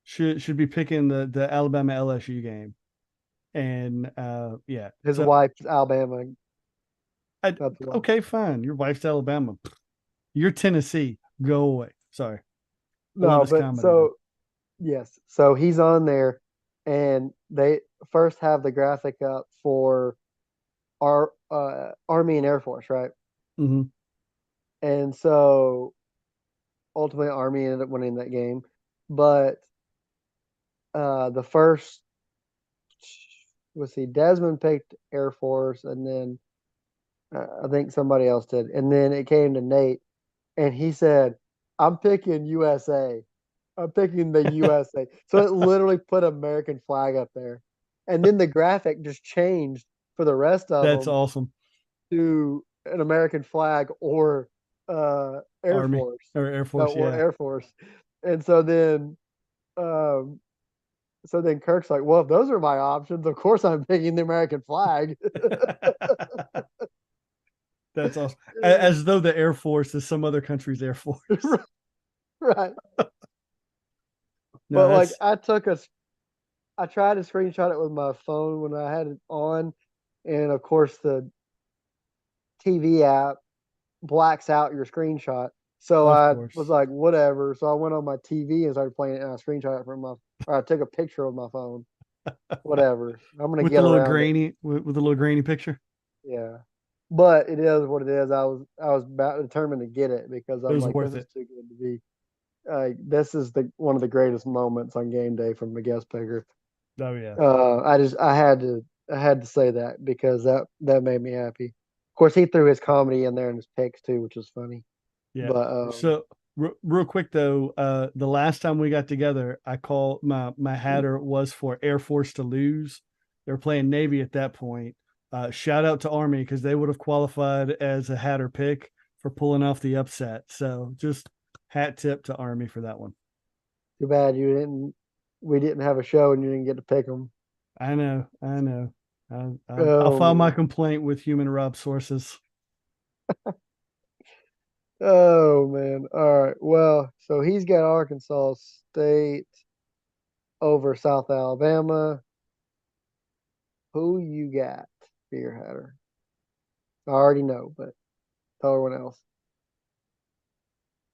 should be picking the Alabama LSU game. And yeah, his so wife's Alabama. I, Not the wife. okay, fine. Your wife's Alabama. You're Tennessee. Go away. Sorry, I love No, his but comedy though. so yes, so he's on there, and they first have the graphic up for our Army and Air Force, right? Hmm. And so ultimately, Army ended up winning that game, but the first, let's see, Desmond picked Air Force, and then I think somebody else did, and then it came to Nate, and he said, "I'm picking USA. I'm picking the USA." So it literally put American flag up there, and then the graphic just changed for the rest of That's them awesome. to an American flag or Air Army Force, or Air no, Force. or Yeah. Air Force, and um, so then Kirk's like, "Well, if those are my options, of course I'm picking the American flag." That's awesome. As though the Air Force is some other country's Air Force. Right. No, But like that's I tried to screenshot it with my phone when I had it on, and of course the TV app blacks out your screenshot. So of I was course like, whatever. So I went on my TV and started playing it, and I screenshot it from my, or I took a picture of my phone. Whatever. I'm gonna with the get little around it. grainy with the little grainy picture. Yeah. But it is what it is. I was about determined to get it because It I'm was like, this worth is it. too good to be. This is the one of the greatest moments on game day from the guest picker. Oh yeah, I had to say that because that made me happy. Of course, he threw his comedy in there in his picks too, which was funny. yeah. But So real quick though, the last time we got together, I called my hatter was for Air Force to lose. They were playing Navy at that point. Shout out to Army because they would have qualified as a hatter pick for pulling off the upset. So just hat tip to Army for that one. too bad you didn't. We didn't have a show and you didn't get to pick them. I know, I know. I'll Oh file my man. complaint with human rob sources. Oh man. All right. Well, so he's got Arkansas State over South Alabama. Who you got, Beer Hatter? I already know, but tell everyone else.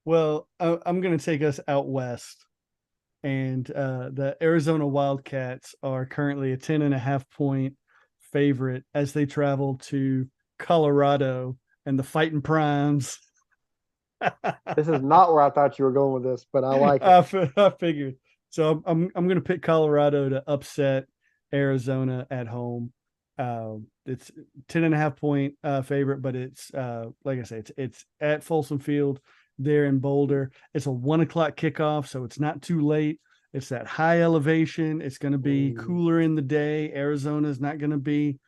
Well, I'm going to take us out west, and the Arizona Wildcats are currently a 10.5 point favorite as they travel to Colorado and the Fighting Primes. This is not where I thought you were going with this, but I like it. I figured. So I'm going to pick Colorado to upset Arizona at home. It's 10.5 point favorite, but it's like I say, it's at Folsom Field there in Boulder. It's a 1 o'clock kickoff, so it's not too late. It's that high elevation. It's going to be Ooh. cooler in the day. Arizona is not going to be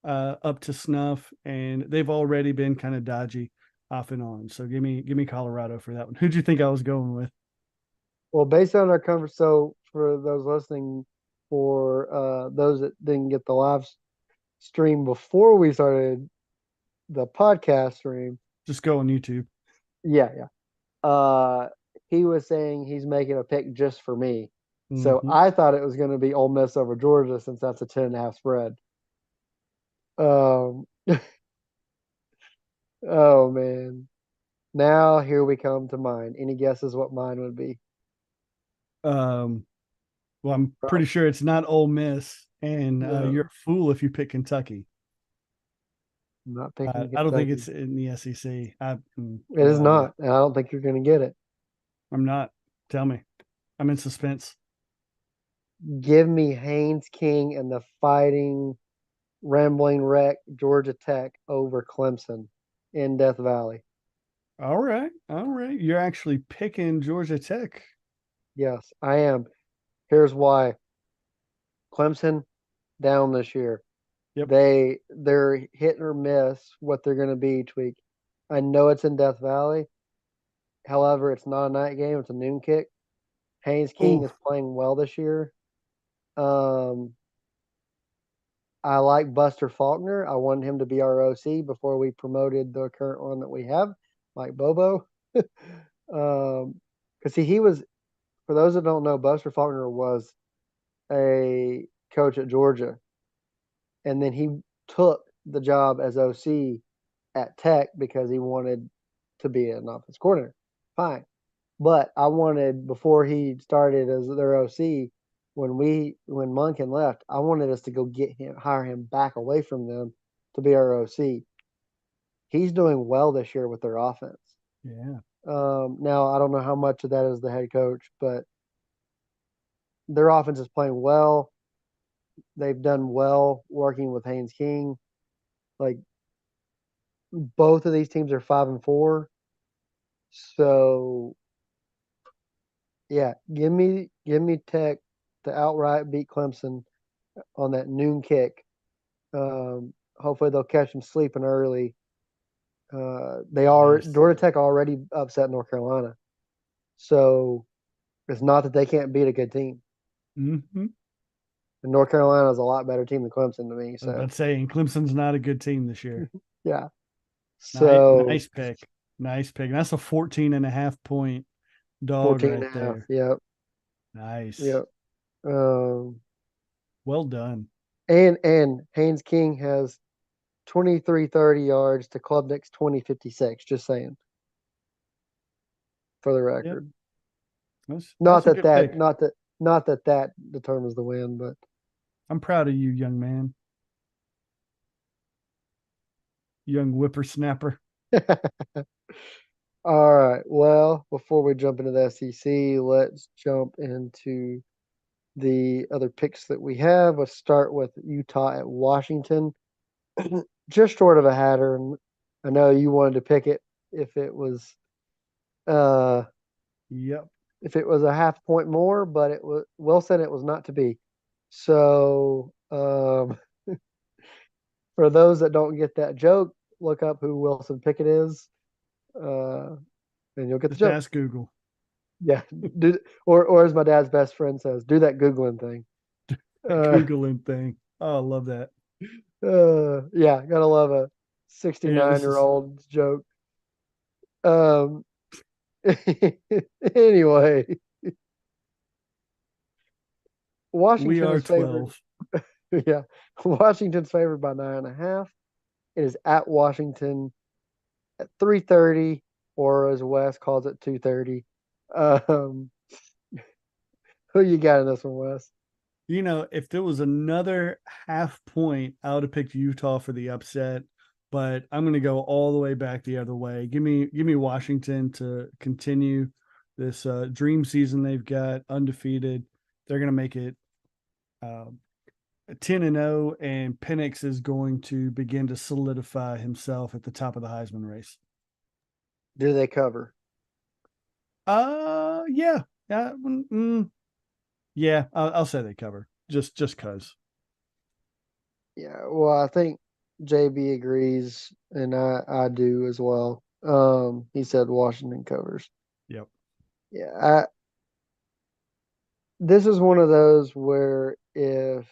up to snuff, and they've already been kind of dodgy off and on. So give me Colorado for that one. Who'd you think I was going with? Well, based on our conversation, so for those listening, for those that didn't get the live stream before we started the podcast stream, Just go on YouTube. yeah, yeah. He was saying he's making a pick just for me. So Mm-hmm. I thought it was going to be Ole Miss over Georgia since that's a 10.5 spread. Um, oh man. Now here we come to mine. Any guesses what mine would be? Um, well, I'm pretty sure it's not Ole Miss, and you're No, a fool if you pick Kentucky. I'm not picking I don't think Kentucky. it's in the SEC. It No is idea. not, and I don't think you're going to get it. I'm not. Tell me. I'm in suspense. Give me Haynes King and the Fighting Rambling Wreck Georgia Tech over Clemson in Death Valley. All right. All right. You're actually picking Georgia Tech. Yes, I am. Here's why. Clemson down this year. Yep. They're hit or miss what they're going to be each week. I know it's in Death Valley. However, it's not a night game, it's a noon kick. Haynes King Oh, is playing well this year. Um, I like Buster Faulkner. I wanted him to be our OC before we promoted the current one that we have, Mike Bobo. Because he was, for those that don't know, Buster Faulkner was a coach at Georgia, and then he took the job as OC at Tech because he wanted to be an offense coordinator. Fine. But I wanted before he started as their OC, when Munkin left, I wanted us to go get him, hire him back away from them to be our OC. He's doing well this year with their offense. yeah. Now I don't know how much of that is the head coach, but their offense is playing well. They've done well working with Haynes King. Like both of these teams are 5-4. So yeah, give me Tech to outright beat Clemson on that noon kick. Hopefully they'll catch them sleeping early. They are Nice. Georgia Tech already upset North Carolina, so it's not that they can't beat a good team. Mm-hmm. And North Carolina is a lot better team than Clemson to me. I was So about to say, and Clemson's not a good team this year. yeah, Nice, so nice pick. Nice pick. That's a 14.5 point dog 14 and right a half. there. Yep, Nice. yep. Um, Well done. and Haynes King has 2330 yards to Klubnik's 2056. Just saying for the Yep. record. That's a good pick. Not that that determines the win, but I'm proud of you, young man. Young whippersnapper. all right. Well, before we jump into the SEC, let's jump into the other picks that we have. Let's start with Utah at Washington. Just short of a hatter, and I know you wanted to pick it if it was uh Yep. if it was a half point more, but it was Wilson. It was not to be. So for those that don't get that joke, look up who Wilson Pickett is, uh, and you'll get the Just joke. ask Google. Yeah, do or as my dad's best friend says, do that googling thing. Uh, Googling thing. Oh, I love that. yeah, gotta love a Yeah, this 69-year is old joke. Um, anyway, we Washington are is favored. 12. Yeah, Washington's favored by 9.5. It is at Washington at 3:30, or as Wes calls it, 2:30. Um, who you got in this one, Wes? If there was another half point, I would have picked Utah for the upset, but I'm going to go all the way back the other way. Give me Washington to continue this dream season they've got undefeated. They're going to make it 10-0, and Penix is going to begin to solidify himself at the top of the Heisman race. Do they cover? Yeah, yeah. I'll say they cover just cause. Yeah, well, I think JB agrees, and I do as well. He said Washington covers. Yep. Yeah, this is one of those where if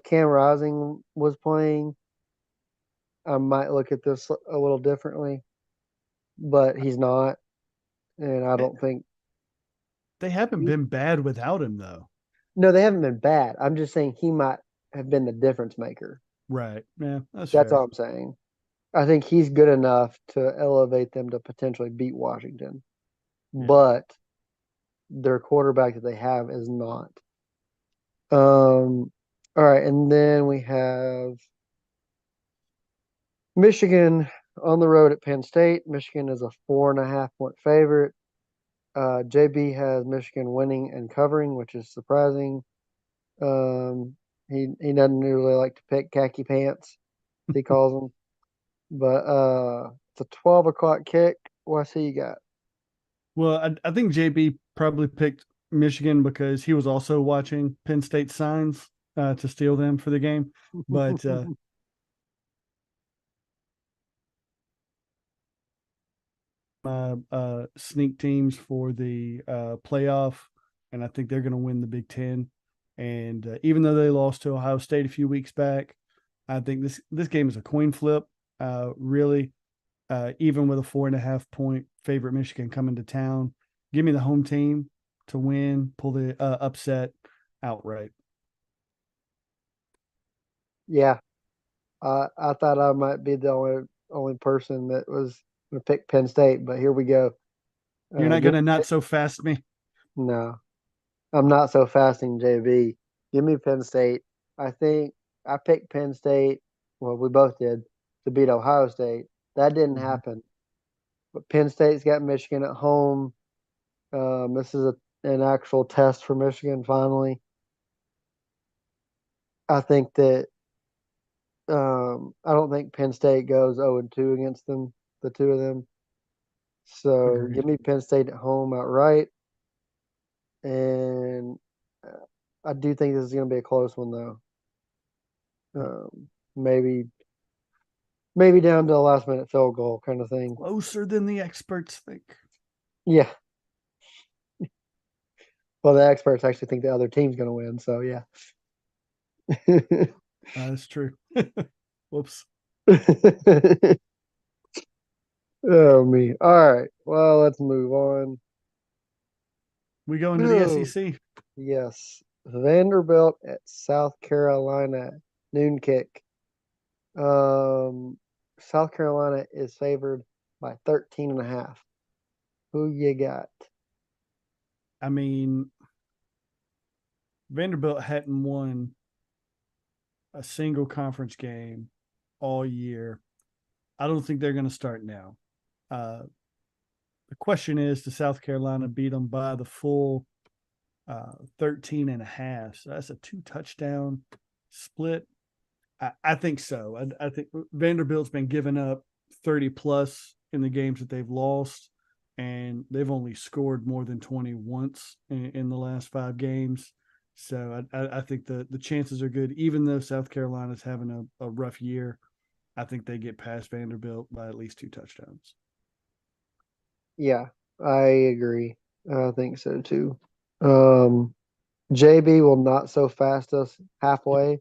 Cam Rising was playing, I might look at this a little differently, but he's not, and I don't think. They haven't been bad without him though. No, they haven't been bad. I'm just saying he might have been the difference maker. Right. Yeah, that's That's fair. all I'm saying. I think he's good enough to elevate them to potentially beat Washington, Yeah. but their quarterback that they have is not. All right, and then we have Michigan on the road at Penn State. Michigan is a 4.5 point favorite. JB has Michigan winning and covering, which is surprising. Um, he doesn't really like to pick khaki pants, he calls them. But It's a 12 o'clock kick. What's he got? Well, I think JB probably picked Michigan because he was also watching Penn State signs to steal them for the game. But my sneak teams for the playoff, and I think they're going to win the Big Ten. And even though they lost to Ohio State a few weeks back, I think this game is a coin flip. Really, even with a 4.5 point favorite Michigan coming to town, give me the home team to win, pull the upset outright. Yeah, I thought I might be the only person that was going to pick Penn State, but here we go. You're not Give going to me not so fast me. no, I'm not so fasting, JB. Give me Penn State. I think I picked Penn State. Well, we both did to beat Ohio State. That didn't Mm-hmm. happen. But Penn State's got Michigan at home. This is an actual test for Michigan finally. I think that I don't think Penn State goes 0-2 against them, the two of them. So Agreed. give me Penn State at home outright. And I do think this is going to be a close one, though. Maybe down to a last minute field goal kind of thing. Closer than the experts think. Yeah. Well, the experts actually think the other team's going to win. So, yeah. That's true. Whoops. Oh, me. All right. Well, let's move on. We go into the Oh, SEC. yes. Vanderbilt at South Carolina. Noon kick. Um, South Carolina is favored by 13.5. Who you got? I mean, Vanderbilt hadn't won a single conference game all year. I don't think they're going to start now. Uh, the question is, does South Carolina beat them by the full 13 and a half? So that's a 2 touchdown split. I think so. I think Vanderbilt's been giving up 30 plus in the games that they've lost, and they've only scored more than 20 once in the last 5 games. So I think the chances are good, even though South Carolina's having a rough year. I think they get past Vanderbilt by at least 2 touchdowns. Yeah, I agree. I think so too. Um, JB will not so fast us halfway.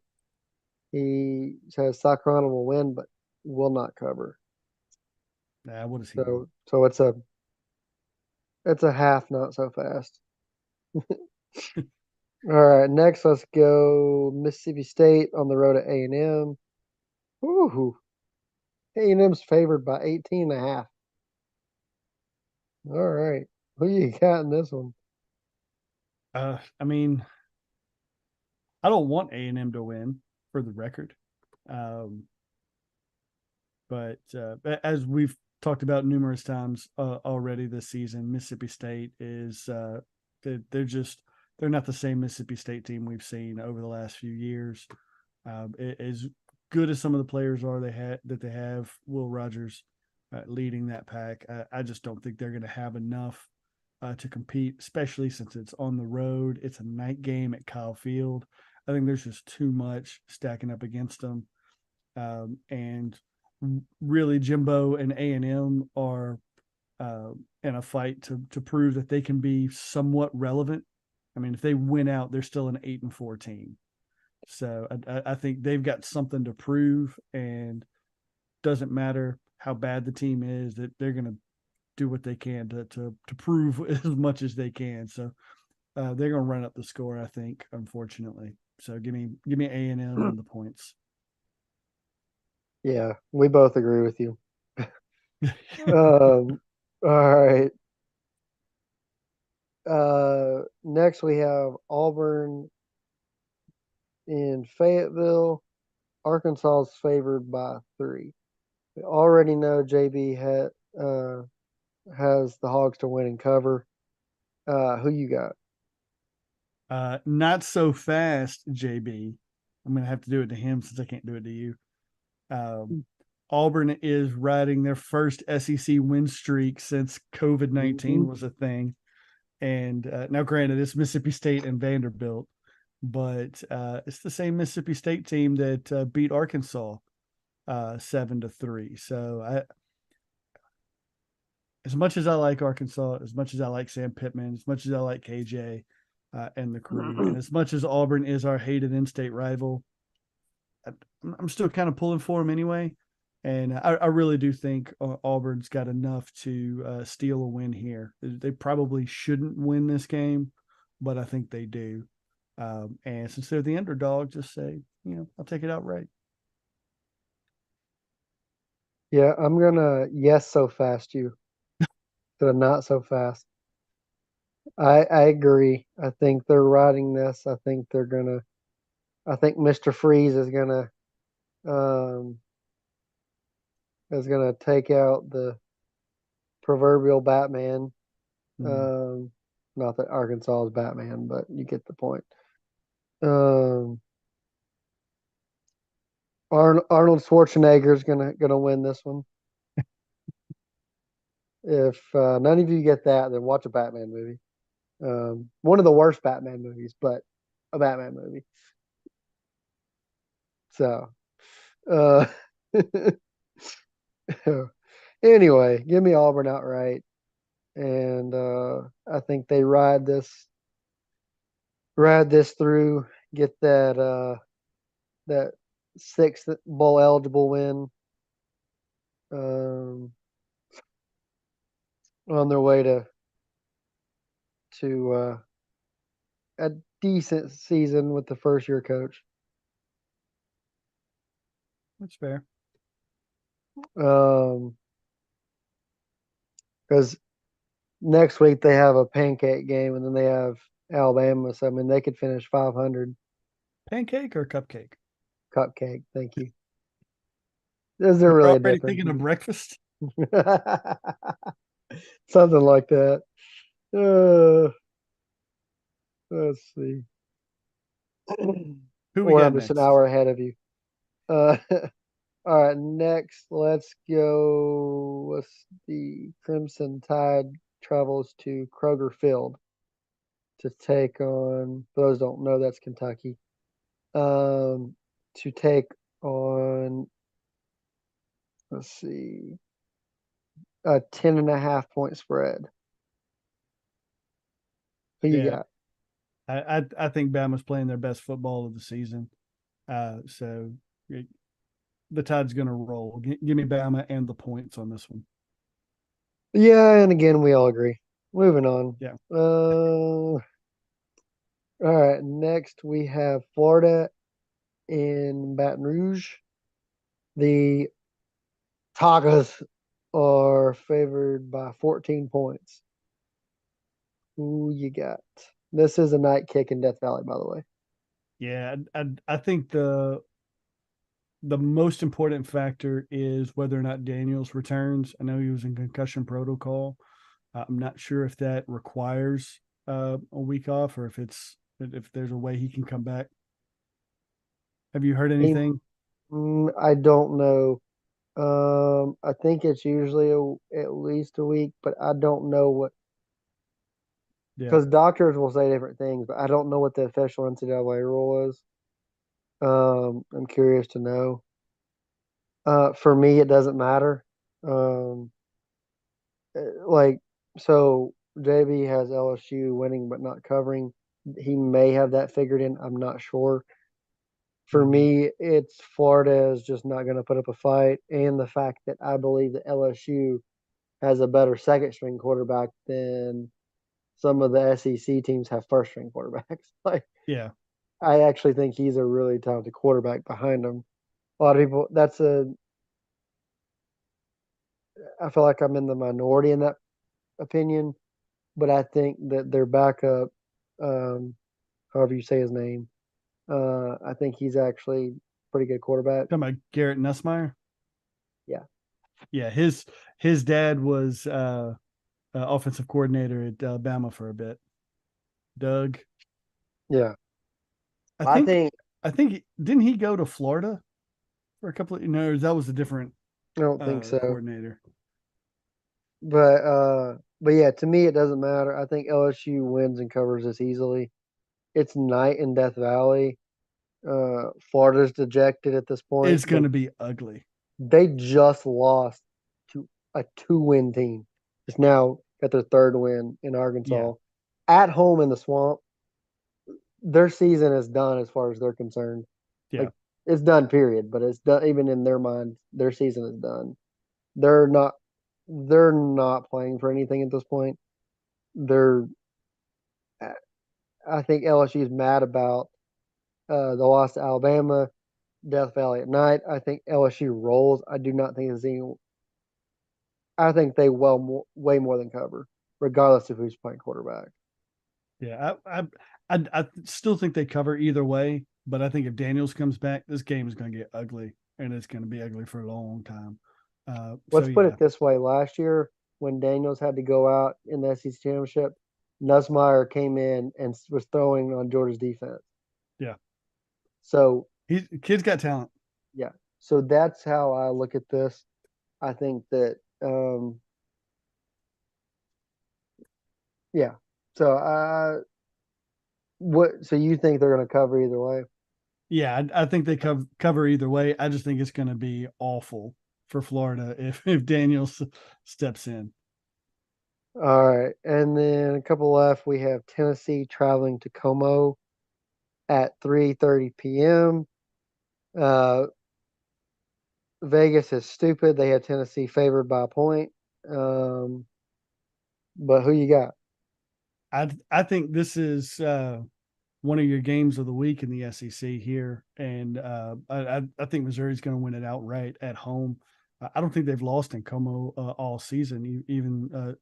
He says South Carolina will win, but will not cover. Nah, what does he want? So it's a half, not so fast. All right, next let's go Mississippi State on the road at A&M. Ooh, A&M's favored by 18.5. All right, who you got in this one? I mean, I don't want A&M to win for the record. Um, but as we've talked about numerous times already this season, Mississippi State is they're just they're not the same Mississippi State team we've seen over the last few years. As good as some of the players are they have Will Rogers leading that pack, I just don't think they're going to have enough to compete, especially since it's on the road. It's a night game at Kyle Field. I think there's just too much stacking up against them. And really, Jimbo and A&M are in a fight to prove that they can be somewhat relevant. I mean, if they win out, they're still an 8-4 team. So I think they've got something to prove, and doesn't matter how bad the team is, that they're going to do what they can to prove as much as they can. So they're going to run up the score, I think, unfortunately. So give me A&M and the points. Yeah, we both agree with you. All right. Next we have Auburn in Fayetteville. Arkansas is favored by 3. We already know JB has the Hogs to win and cover. Who you got? Not so fast, JB. I'm going to have to do it to him since I can't do it to you. Um, Auburn is riding their first SEC win streak since COVID Mm-hmm. 19 was a thing. And now, granted, it's Mississippi State and Vanderbilt, but it's the same Mississippi State team that beat Arkansas 7-3. So, as much as I like Arkansas, as much as I like Sam Pittman, as much as I like KJ and the crew, and as much as Auburn is our hated in-state rival, I'm still kind of pulling for him anyway. And I really do think Auburn's got enough to steal a win here. They probably shouldn't win this game, but I think they do. And since they're the underdog, just say, I'll take it outright. Yeah, I'm gonna yes so fast you to the not so fast. I agree. I think they're riding this. I think Mr. Freeze um is gonna take out the proverbial Batman. Mm. Um Not that Arkansas is Batman, but you get the point. Um Arnold Schwarzenegger is gonna win this one. If none of you get that, then watch a Batman movie. One of the worst Batman movies, but a Batman movie. So, uh, anyway, give me Auburn outright, and I think they ride this through, get that sixth bowl eligible win, um, on their way to a decent season with the first year coach. That's fair. Because next week they have a pancake game, and then they have Alabama. So I mean, they could finish 500. Pancake or cupcake? Cupcake. Thank you. Is there We're really a already difference? thinking of breakfast. Something like that. Uh, let's see. Who we Or got I'm just an next? hour ahead of you. Uh, all right, next, let's go. What's the Crimson Tide travels to Kroger Field to take on, for those who don't know, that's Kentucky. To take on, let's see, a 10.5 point spread. Who you Yeah, got? I think Bama's playing their best football of the season. So the Tide's going to roll. Give me Bama and the points on this one. Yeah, and again, we all agree. Moving on. Yeah. All right, next we have Florida in Baton Rouge. The Tigers are favored by 14 points. Who you got? This is a night kick in Death Valley, by the way. Yeah, I think the most important factor is whether or not Daniels returns. I know he was in concussion protocol. I'm not sure if that requires a week off or if there's a way he can come back. Have you heard He, anything? I don't know. I think it's usually at least a week, but I don't know what, Yeah. because doctors will say different things, but I don't know what the official NCAA rule is. I'm curious to know. For me, it doesn't matter. Um, like, so JB has LSU winning but not covering. He may have that figured in. I'm not sure. For Mhm. me, it's Florida is just not going to put up a fight, and the fact that I believe that LSU has a better second string quarterback than some of the SEC teams have first string quarterbacks. Like, Yeah. I actually think he's a really talented quarterback behind him. A lot of people, I feel like I'm in the minority in that opinion, but I think that their backup, um, however you say his name, I think he's actually a pretty good quarterback. Talking about Garrett Nussmeyer. Yeah. Yeah, his dad was offensive coordinator at Alabama for a bit. Doug. Yeah. I I think think I think didn't he go to Florida for a couple of that was a different. I don't think so. coordinator. But yeah, to me it doesn't matter. I think LSU wins and covers this easily. It's night in Death Valley. Florida's dejected at this point. It's going to be ugly. They just lost to a 2-win team. It's now got their third win in Yeah, Arkansas at home in the swamp. Their season is done as far as they're concerned. yeah, Like it's done, period. But it's done even in their mind. Their season is done. They're not. They're not playing for anything at this point. They're. I think LSU is mad about the loss to Alabama, Death Valley at night. I think LSU rolls. I do not think it's any. I think they way more than cover, regardless of who's playing quarterback. yeah. I still think they cover either way, but I think if Daniels comes back, this game is going to get ugly, and it's going to be ugly for a long time. So Let's put yeah, it this way: last year, when Daniels had to go out in the SEC championship, Nussmeier came in and was throwing on Georgia's defense. yeah. So Kid's got talent. yeah, so that's how I look at this. I think that yeah. So what? So you think they're going to cover either way? Yeah, I think they cover either way. I just think it's going to be awful for Florida if Daniels steps in. All right, and then a couple left. We have Tennessee traveling to Como at 3:30 p.m. Uh, Vegas is stupid. They had Tennessee favored by a point. Um, but who you got? I think this is one of your games of the week in the SEC here, and I think Missouri's going to win it outright at home. I don't think they've lost in Como all season. Even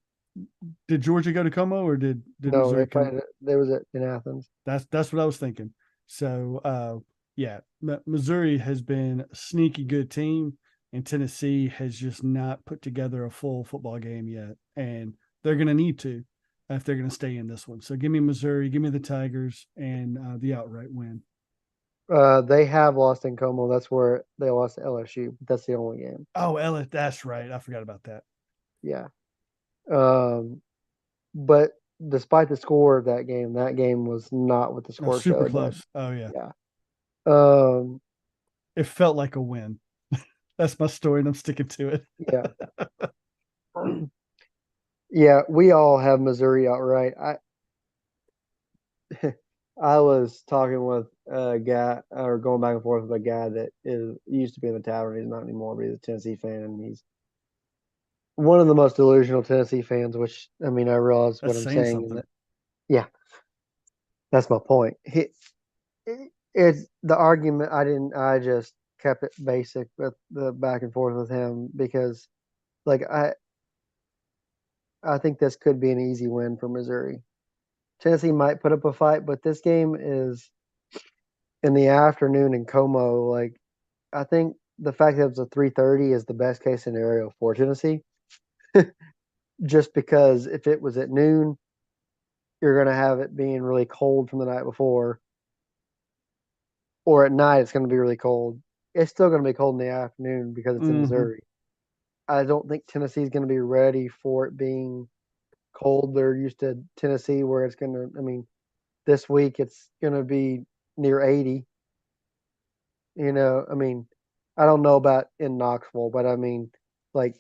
did Georgia go to Como or did No, they Missouri come? played it. They was in Athens. That's what I was thinking. So yeah, Missouri has been a sneaky good team, and Tennessee has just not put together a full football game yet, and they're going to need to if they're going to stay in this one. So give me Missouri, give me the Tigers, and the outright win. They have lost in Como. That's where they lost to LSU. That's the only game. Oh, Ellis, that's right. I forgot about that. Yeah. Um, but despite the score of that game was not what the No, score super showed. That close. Oh yeah, yeah. Um, it felt like a win. That's my story, and I'm sticking to it. yeah. Yeah, we all have Missouri outright. I was talking with a guy or going back and forth with a guy that is used to be in the Tavern. He's not anymore, but he's a Tennessee fan, and he's one of the most delusional Tennessee fans. Which I mean, I realize what That's I'm saying saying, and something. that yeah, that's my point. It's the argument. I didn't. I just kept it basic with the back and forth with him because, like, I think this could be an easy win for Missouri. Tennessee might put up a fight, but this game is in the afternoon in Como. Like, I think the fact that it's a 3:30 is the best case scenario for Tennessee. Just because if it was at noon, you're going to have it being really cold from the night before, or at night it's going to be really cold. It's still going to be cold in the afternoon because it's in Mm-hmm. Missouri. I don't think Tennessee's going to be ready for it being cold. They're used to Tennessee where it's going to. I mean, this week it's going to be near 80. I mean, I don't know about in Knoxville, but I mean, like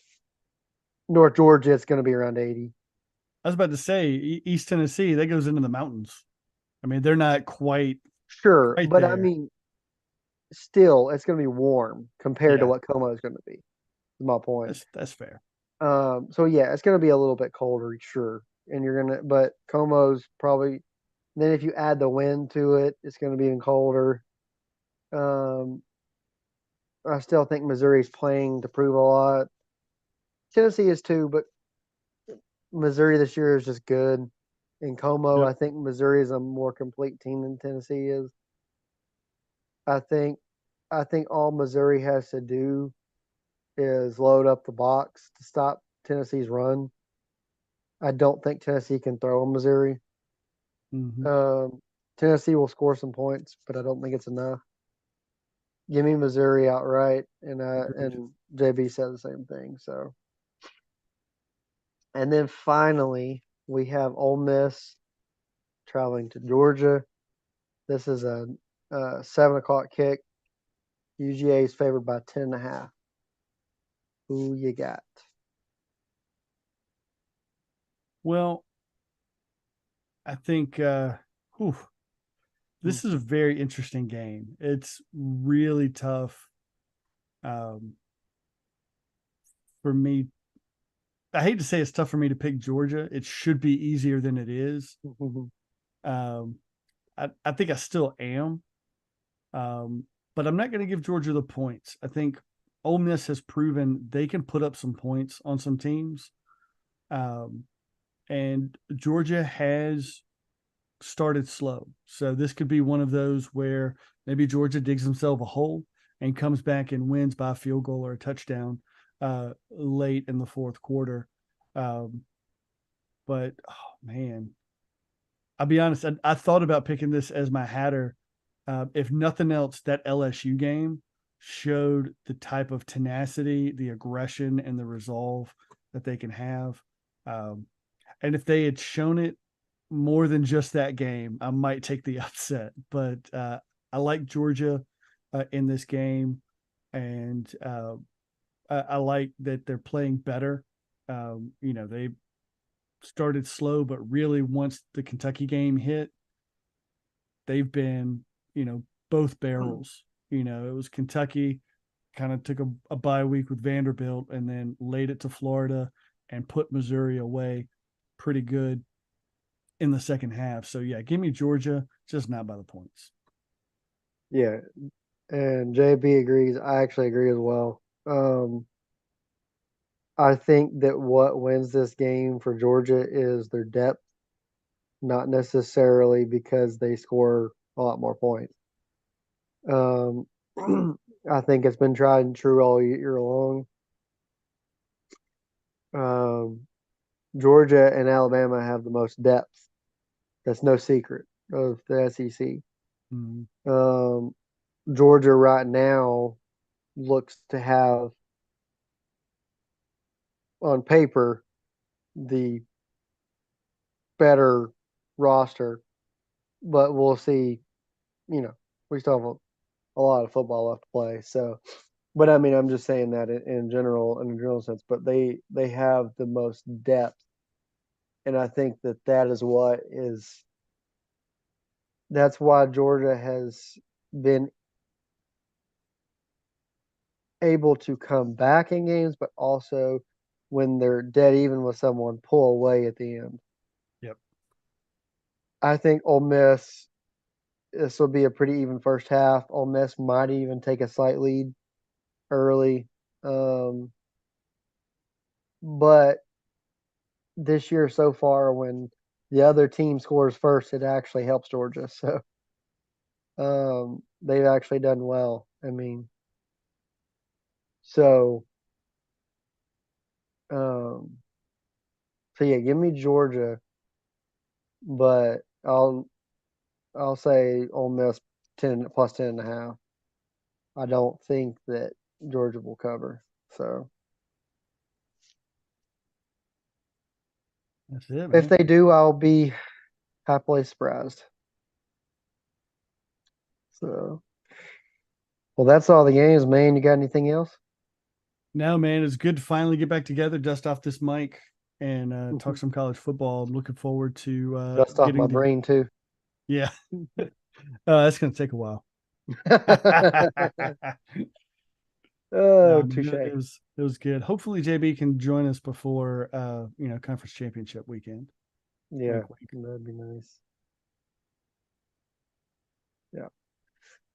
North Georgia, it's going to be around 80. I was about to say East Tennessee. That goes into the mountains. I mean, they're not Sure, quite but I there. mean, still, it's going to be warm compared to Yeah, what Como is going to be. Is my point. that's fair. So yeah, it's going to be a little bit colder, sure, and but Como's probably. Then if you add the wind to it, it's going to be even colder. Um, I still think Missouri's playing to prove a lot. Tennessee is too, but Missouri this year is just good. In Como, Yep. I think Missouri is a more complete team than Tennessee is. I think I think all Missouri has to do is load up the box to stop Tennessee's run. I don't think Tennessee can throw on Missouri. Mm-hmm. Um, Tennessee will score some points, but I don't think it's enough. Give me Missouri outright, and Agreed. JB said the same thing. So, and then finally we have Ole Miss traveling to Georgia. This is a 7 o'clock kick. UGA is favored by 10.5. Who you got? Well, I think whew, this is a very interesting game. It's really tough um, for me. I hate to say it's tough for me to pick Georgia. It should be easier than it is. Um, I think I still am, but I'm not going to give Georgia the points. I think Ole Miss has proven they can put up some points on some teams, um, and Georgia has started slow. So this could be one of those where maybe Georgia digs themselves a hole and comes back and wins by a field goal or a touchdown late in the fourth quarter. Um, but oh man, I'll be honest. I thought about picking this as my Hatter. If nothing else, that LSU game showed the type of tenacity, the aggression, and the resolve that they can have. Um, and if they had shown it more than just that game, I might take the upset. But I like Georgia in this game, and I like that they're playing better. They started slow, but really once the Kentucky game hit, they've been, both barrels. It was Kentucky kind of took a bye week with Vanderbilt and then laid it to Florida and put Missouri away pretty good in the second half. So yeah, give me Georgia, just not by the points. Yeah, and JB agrees. I actually agree as well. I think that what wins this game for Georgia is their depth, not necessarily because they score a lot more points. Um, I think it's been tried and true all year long. Um, Georgia and Alabama have the most depth. That's no secret of the SEC. Mm, Um, Georgia right now looks to have on paper the better roster, but we'll see. You know, we still have a lot of football left to play. So, but I mean, I'm just saying that in a general sense. But they have the most depth, and I think that that's why Georgia has been able to come back in games, but also when they're dead even with someone, pull away at the end. yep. I think Ole Miss, this will be a pretty even first half. Ole Miss might even take a slight lead early. Um, but this year so far, when the other team scores first, it actually helps Georgia. So they've actually done well. I mean, so um, so yeah, give me Georgia, but I'll say Ole Miss 10 plus 10.5. I don't think that Georgia will cover. So That's it, if man. they do, I'll be happily surprised. So well, that's all the games, man. You got anything else? No, man, it's good to finally get back together, dust off this mic, and talk some college football. I'm looking forward to Dust off my getting to. brain too. Yeah, that's going to take a while. Oh, No, man, touche. it was good. Hopefully, JB can join us before conference championship weekend. Yeah, Wink, wink. that'd be nice. Yeah.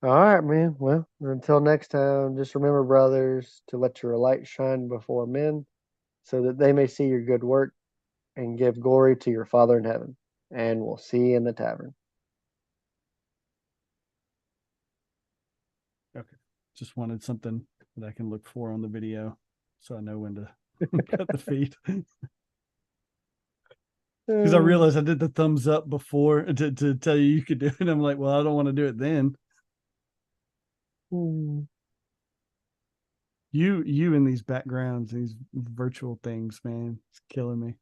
All right, man. Well, until next time, just remember, brothers, to let your light shine before men so that they may see your good work and give glory to your Father in heaven. And we'll see you in the tavern. Okay, just wanted something that I can look for on the video, so I know when to cut the feed. Because I Uh, realized I did the thumbs up before to tell you could do it. I'm like, well, I don't want to do it then. hmm. You in these backgrounds, these virtual things, man, it's killing me.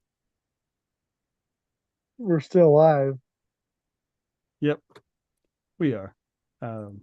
We're still live. Yep, we are. Um,